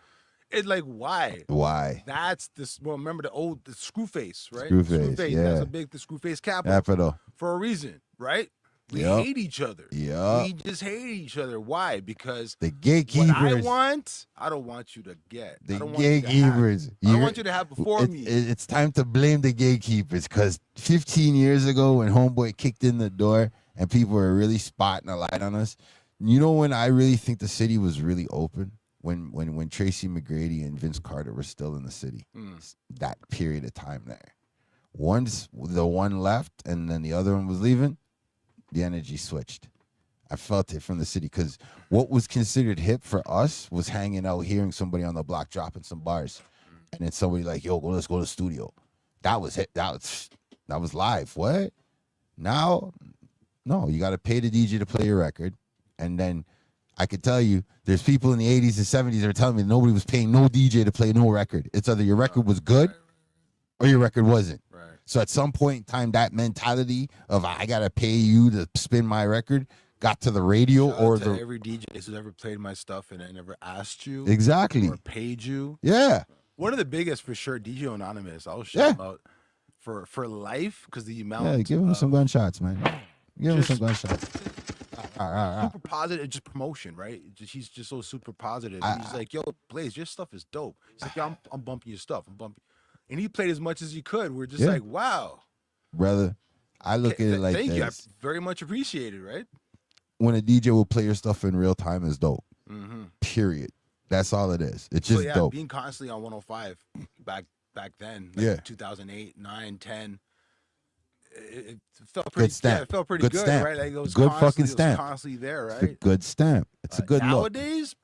It's like, why? Why? That's this. Well, remember the Screwface, right? Screwface, yeah. That's the Screwface capital for a reason, right? We hate each other. Yeah. We just hate each other. Why? Because the gatekeepers. What I don't want you to get. The gatekeepers. I don't want you to have before me. It's time to blame the gatekeepers because 15 years ago when Homeboy kicked in the door and people were really spotting a light on us, you know when I really think the city was really open? When Tracy McGrady and Vince Carter were still in the city, that period of time there. Once the one left and then the other one was leaving, the energy switched. I felt it from the city because what was considered hip for us was hanging out, hearing somebody on the block dropping some bars, and then somebody like, "Yo, let's go to the studio." That was hip. That was live. What? Now, no, you got to pay the DJ to play your record, and then. I could tell you, there's people in the 80s and 70s that are telling me nobody was paying no DJ to play no record. It's either your record was good or your record wasn't. Right. So at some point in time, that mentality of I got to pay you to spin my record got to the radio every DJ who's ever played my stuff and I never asked you. Exactly. Or paid you. Yeah. One of the biggest for sure, DJ Anonymous. I'll shout out for life because the amount. Yeah, give him some gunshots, man. Give him some gunshots. Super positive, just promotion, right? He's just so super positive. He's like, "Yo, Blaze, your stuff is dope." He's like, "Yo, I'm bumping your stuff. I'm bumping," and he played as much as he could. We're just like, "Wow, brother." I look at it like thank this. you. I very much appreciate it, right? When a DJ will play your stuff in real time is dope. Period. That's all it is. It's just dope. Being constantly on 105 back then, like 2008, 9, 10. It felt pretty good stamp. Yeah, it felt pretty good good, stamp. right? Like it was good fucking stamp. It was constantly there, right? It's a good stamp. It's a good nowadays,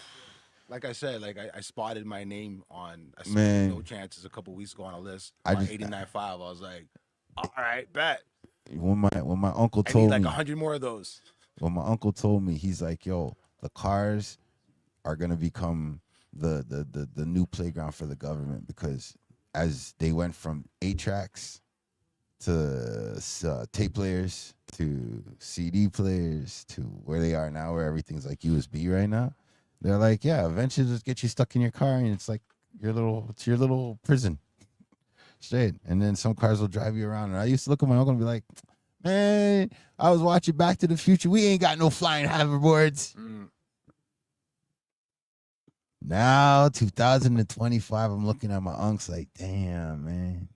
like I said, like I spotted my name on No Chances a couple weeks ago on a list. On 89.5. I was like, all right, bet. When my uncle told me like 100 more of those. When my uncle told me, he's like, yo, the cars are gonna become the new playground for the government because as they went from 8-tracks to tape players to CD players to where they are now, where everything's like USB right now. They're like, yeah, eventually just get you stuck in your car and it's like your little prison. Straight. And then some cars will drive you around. And I used to look at my uncle and be like, man, I was watching Back to the Future. We ain't got no flying hoverboards. Now, 2025, I'm looking at my unks like, damn, man,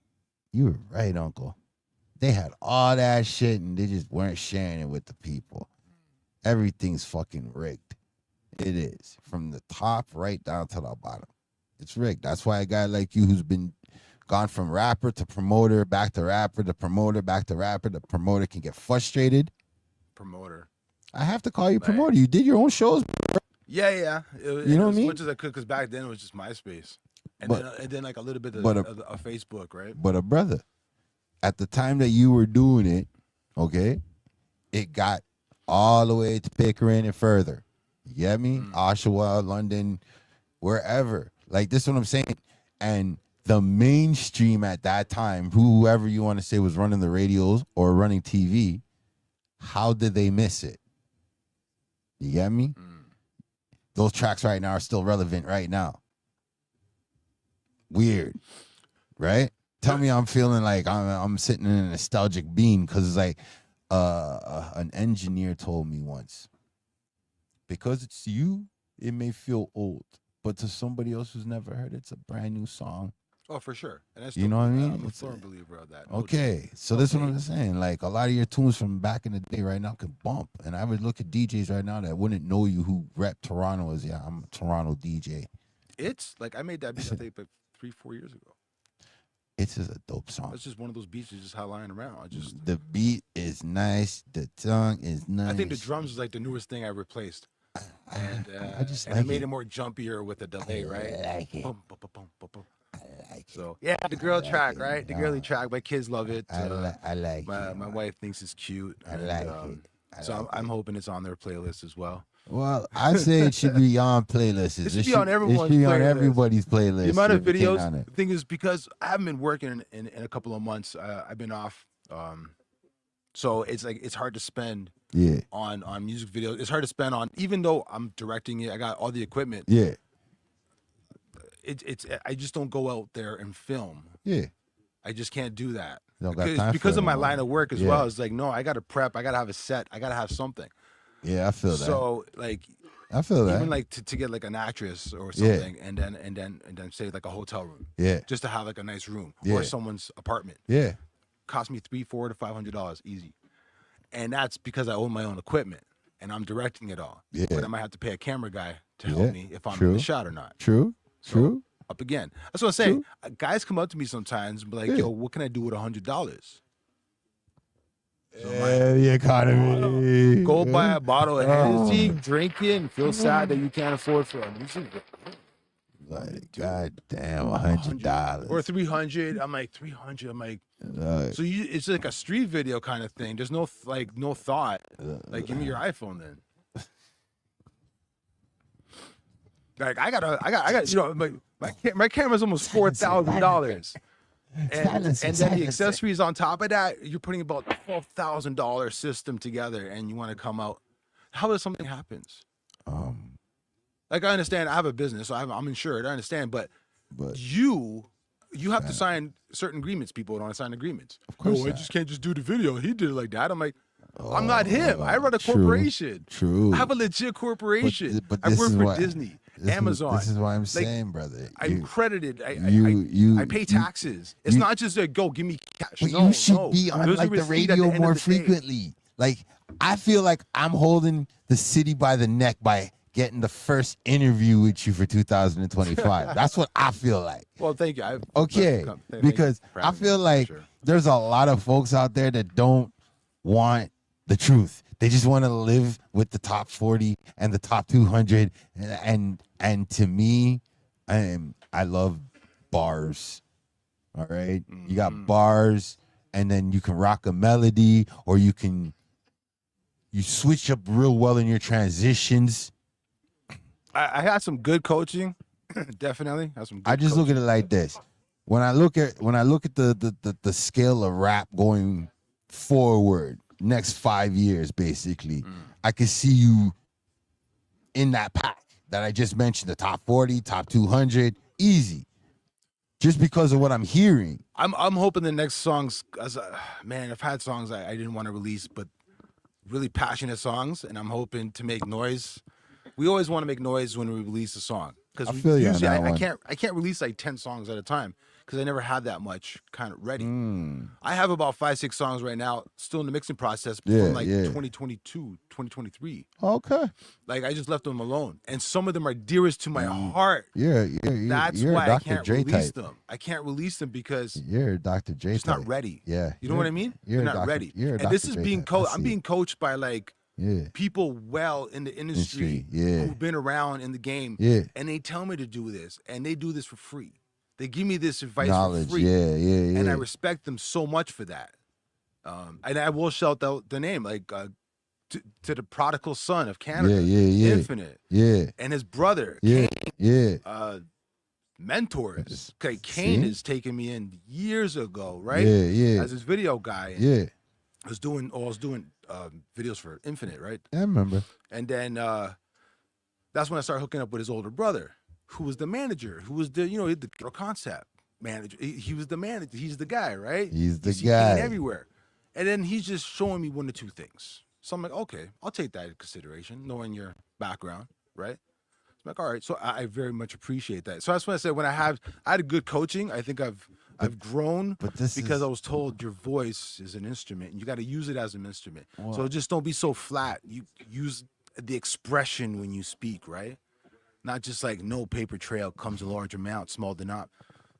you were right, uncle. They had all that shit and they just weren't sharing it with the people. Everything's fucking rigged. It is. From the top right down to the bottom. It's rigged. That's why a guy like you who's been gone from rapper to promoter, back to rapper, to promoter, back to rapper, the promoter can get frustrated. Promoter. I have to call you promoter. You did your own shows, bro. Yeah. You know what I mean? As much as I could, because back then it was just MySpace. And then like a little bit of Facebook, right? But a brother, at the time that you were doing it, okay, it got all the way to Pickering and further. You get me? Oshawa, London, wherever. Like, this is what I'm saying. And the mainstream at that time, whoever you want to say was running the radios or running TV, how did they miss it? You get me? Those tracks right now are still relevant right now. Weird, right? Tell me I'm feeling like I'm sitting in a nostalgic beam, because it's like an engineer told me once, because it's you, it may feel old, but to somebody else who's never heard it, it's a brand new song. Oh, for sure. And that's you know what I mean? I'm a firm believer of that. Okay, so this is what I'm saying. Like, a lot of your tunes from back in the day right now could bump. And I would look at DJs right now that wouldn't know you who rep Toronto as, yeah, I'm a Toronto DJ. It's like, I made that beat, I think, like 3-4 years ago. It's just a dope song. It's just one of those beats you just have lying around. The beat is nice. The tongue is nice. I think the drums is like the newest thing I replaced. And I just and like it made it more jumpier with the delay, right? I like it. Boom, boom, boom, boom, boom, boom. So yeah, the girl track, right? The girly track. My kids love it. I like it. My wife thinks it's cute. I like it. So I'm hoping it's on their playlist as well. Well, I say it should be on playlists. It should be on everyone's It should be on playlist. everybody's playlist. The amount of everything on videos. it. The thing is, because I haven't been working in a couple of months. I've been off. So it's like it's hard to spend on music videos. It's hard to spend on, even though I'm directing it. I got all the equipment. Yeah. It's I just don't go out there and film. Yeah. I just can't do that. Because of my line of work as well. It's like, no, I got to prep. I got to have a set. I got to have something. Yeah, I feel that. So like, I feel that. Even like to get like an actress or something, and then say like a hotel room. Yeah. Just to have like a nice room Yeah. or someone's apartment. Yeah. Cost me $300 to $500 easy, and that's because I own my own equipment and I'm directing it all. Yeah. But I might have to pay a camera guy to help me if I'm in the shot or not. True. Up again. That's what I'm saying. Guys come up to me sometimes and be like, yo, what can I do with $100? The economy. Go buy a bottle of Hennessy, drink it, and feel sad that you can't afford for a music video. Like, God damn, $100 or $300. I'm like, $300. I'm like, so it's like a street video kind of thing. There's no thought. Like, give me your iPhone then. Like, I got, you know, my camera's almost $4,000. And then the accessories on top of that, you're putting about a $12,000 system together, and you want to come out. How does something happens? Like, I understand I have a business, so I'm insured. I understand, but you have to sign certain agreements. People don't sign agreements. Of course, I just can't just do the video. He did it like that. I'm like, I'm not him. I run a corporation. True. I have a legit corporation. But I work for Disney, Amazon. This is why I'm saying, brother. I'm credited. I pay taxes. It's not just like, go give me cash. But no, you should be on like the radio more frequently. Like, I feel like I'm holding the city by the neck by getting the first interview with you for 2025. That's what I feel like. Well, thank you. Because I feel like there's a lot of folks out there that don't want the truth. They just want to live with the top 40 and the top 200. And to me, I love bars. All right. You got bars, and then you can rock a melody, or you switch up real well in your transitions. I had some good coaching. Definitely. I just look at it like this. When I look at the scale of rap going forward, next 5 years, basically, I can see you in that pack that I just mentioned, the top 40, top 200, easy. Just because of what I'm hearing. I'm hoping the next songs, man, I've had songs I didn't want to release, but really passionate songs, and I'm hoping to make noise. We always want to make noise when we release a song, because usually I can't release like 10 songs at a time, because I never had that much kind of ready. I have about 5-6 songs right now still in the mixing process from like 2022, 2023. Okay. Like, I just left them alone, and some of them are dearest to my heart. That's you're why a I Dr. can't Dre release type. them. I can't release them because you're a Dr. Dre it's type. not ready. Yeah. You know what I mean? You're not ready. You're a and Dr. this is Dre being type. coached. I'm being coached by like people well in the industry Yeah. who've been around in the game. Yeah. And they tell me to do this, and they do this for free. They give me this advice Knowledge, for free. yeah. And I respect them so much for that. And I will shout out the name, like to the prodigal son of Canada, Infinite, and his brother, Kane, mentors. Okay, Kane has taken me in years ago, right? As his video guy. I was doing videos for Infinite, right? I remember. And then that's when I started hooking up with his older brother, who was the manager, who was the concept manager. He was the manager. He's the guy, right? He's the guy everywhere. And then he's just showing me one or two things. So I'm like, okay, I'll take that into consideration, knowing your background, right? I'm like, all right. So I very much appreciate that. So that's when I said when I had a good coaching, I think I've grown, because I was told your voice is an instrument and you got to use it as an instrument. Wow. So just don't be so flat. You use the expression when you speak, right? Not just like no paper trail comes in large amount, small denominations.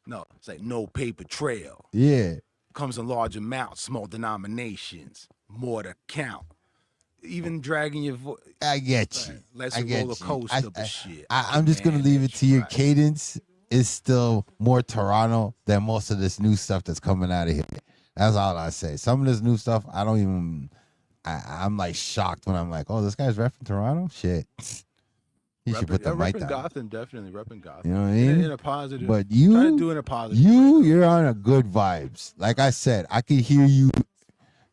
No, it's like no paper trail. Yeah. Comes in large amounts, small denominations, more to count. Even dragging your voice. I get you. Let's roller coaster shit. I'm just going to leave it to your cadence. Is still more Toronto than most of this new stuff that's coming out of here. That's all I say. Some of this new stuff, I'm like shocked when I'm like, oh, this guy's repping Toronto? Shit. He should put the mic down. Gotham, definitely repping Gotham. You know what I mean? In a positive. But you, trying to do in a positive. You're on a good vibes. Like I said, I could hear you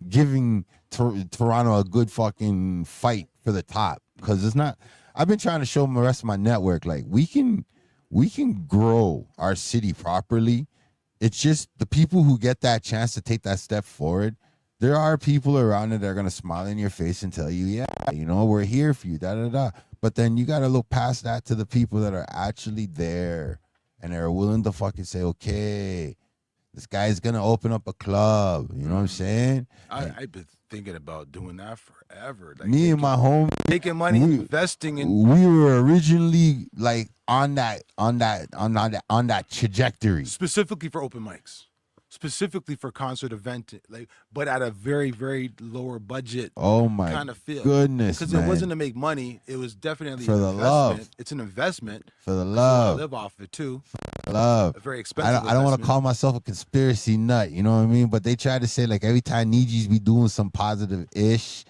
giving Toronto a good fucking fight for the top. Because it's not, I've been trying to show the rest of my network, like we can grow our city properly. It's just the people who get that chance to take that step forward. There are people around it that are going to smile in your face and tell you, yeah, we're here for you, da-da-da. But then you got to look past that to the people that are actually there and are willing to fucking say, okay, this guy's going to open up a club. You know what I'm saying? I've been thinking about doing that forever. Like me and my home taking money, investing in. We were originally like on that trajectory, specifically for open mics, specifically for concert event, but at a very, very lower budget. Oh my kind of feel goodness, because it wasn't to make money. It was definitely for the love. It's an investment for the love. I live off it too. Love. A very expensive. I don't want to call myself a conspiracy nut, you know what I mean? But they try to say like every time Niji's be doing some positive ish,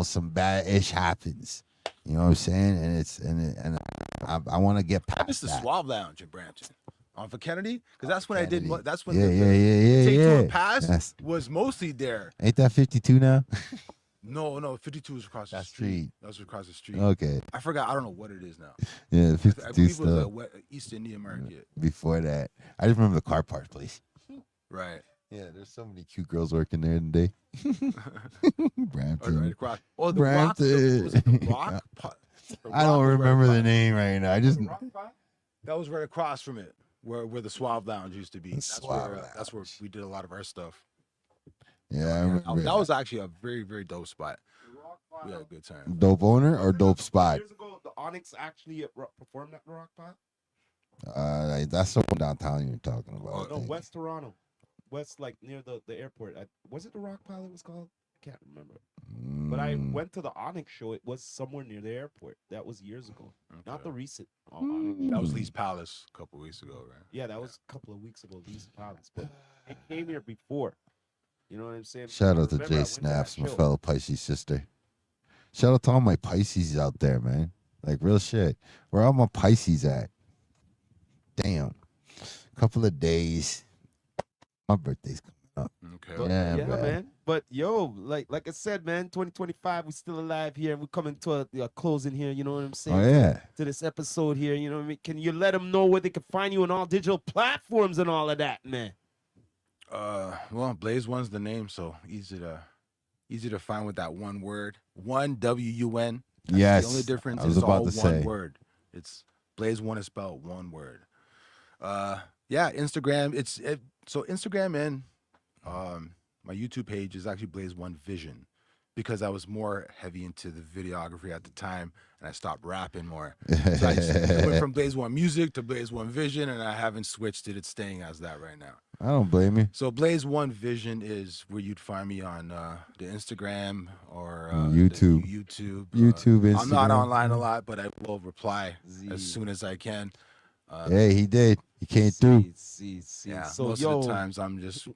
some bad ish happens. You know what I'm saying? And I want to get past that. It's the Suave Lounge in Brampton. For Kennedy, because that's when Kennedy. I did. That's when Take Tour Pass was mostly there. Ain't that 52 now? No, 52 is across the street. That was across the street. Okay. I forgot. I don't know what it is now. Yeah, 52 I believe still. it was East India Market. Before that, I just remember the car parts place. Right. Yeah, there's so many cute girls working there today. Brampton. Right across. Oh, the Brampton. Rock. The Rock. I don't remember the name right now. I just. That was right across from it, where the Suave Lounge used to be. That's where we did a lot of our stuff. Yeah, I remember. That was actually a very, very dope spot. We had a good time. Dope owner or dope spot? Years ago, the Onyx actually performed at the Rock Pot. That's the one downtown you're talking about. No, West Toronto, West like near the airport. Was it the Rock Pot? It was called. Can't remember. But I went to the Onyx show. It was somewhere near the airport. That was years ago. Okay. Not the recent Onyx. That was Lee's Palace a couple of weeks ago, right? Yeah, that was a couple of weeks ago. Lee's Palace, but it came here before. You know what I'm saying? Shout out to Jay Snaps, my fellow Pisces sister. Shout out to all my Pisces out there, man. Like real shit. Where all my Pisces at? Damn. Couple of days. My birthday's coming up. Okay. But, yeah, man. But yo, like I said, man, 2025, we're still alive here, and we're coming to a closing here. You know what I'm saying? Oh yeah. To this episode here, you know what I mean? Can you let them know where they can find you on all digital platforms and all of that, man? Well, Blaze One's the name, so easy to find with that one word. One WUN. Yes. The only difference is all one word. It's Blaze One is spelled one word. Yeah, Instagram. So Instagram and my YouTube page is actually Blaze One Vision, because I was more heavy into the videography at the time, and I stopped rapping more. So I went from Blaze One Music to Blaze One Vision, and I haven't switched it. It's staying as that right now. I don't blame you. So Blaze One Vision is where you'd find me on the Instagram or YouTube. YouTube, Instagram. I'm not online a lot, but I will reply as soon as I can. Hey, he did. He came through. Yeah, So, most yo, of the times I'm just,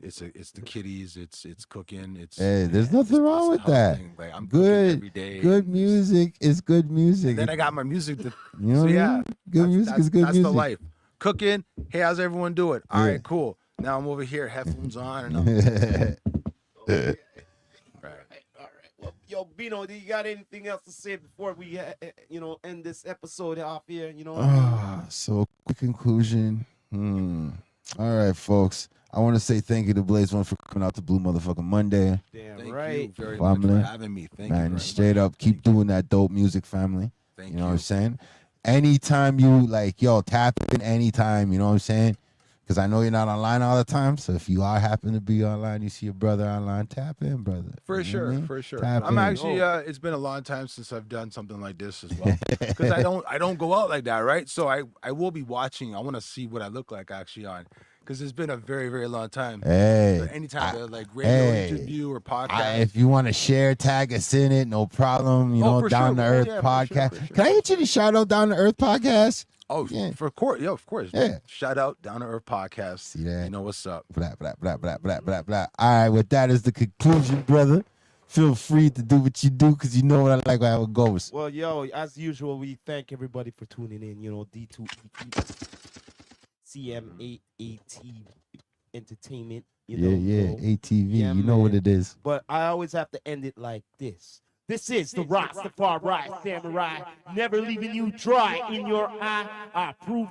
it's the kiddies, it's cooking, it's Hey, there's nothing wrong with that. Like I'm Good, every day. good music is good music. And then I got my music. You know So what I yeah, mean? Good music is good that's music. the life. Cooking. Hey, how's everyone doing? All Yeah. right, cool. Now I'm over here, headphones on, and I'm right. All right. Well, yo, Bino, do you got anything else to say before we, end this episode off here? So quick conclusion. All right, folks. I want to say thank you to Blaze One for coming out to Blue Motherfucking Monday. Damn Thank right. you very Family. much for having me. Thank you Man, very straight much. up, keep doing that dope music, family. Thank You know what I'm saying? Anytime you tap in anytime, you know what I'm saying? Because I know you're not online all the time. So if you are happen to be online, you see your brother online, tap in, brother. For You know what I sure, mean? for sure. Tap I'm in. actually it's been a long time since I've done something like this as well. Because I don't go out like that, right? So I will be watching. I want to see what I look like actually on. Because it's been a very, very long time. Hey. So anytime radio interview or podcast. If you want to share, tag us in it, no problem. You know, for Down sure. to Earth Yeah, podcast. for sure. Can I get you to shout out Down to Earth podcast? Oh, Yeah. of course. Yeah. Shout out Down to Earth podcast. See that? You know what's up. Blah, blah, blah, blah, blah, blah, blah. All right, with that is the conclusion, brother. Feel free to do what you do because you know what I like how it goes. Well, yo, as usual, we thank everybody for tuning in. D2ET, CM8AT Entertainment. ATV. Yeah, you know what man. it is. But I always have to end it like this. This is the Rastafari Samurai, never leaving you dry in your eye. I prove this.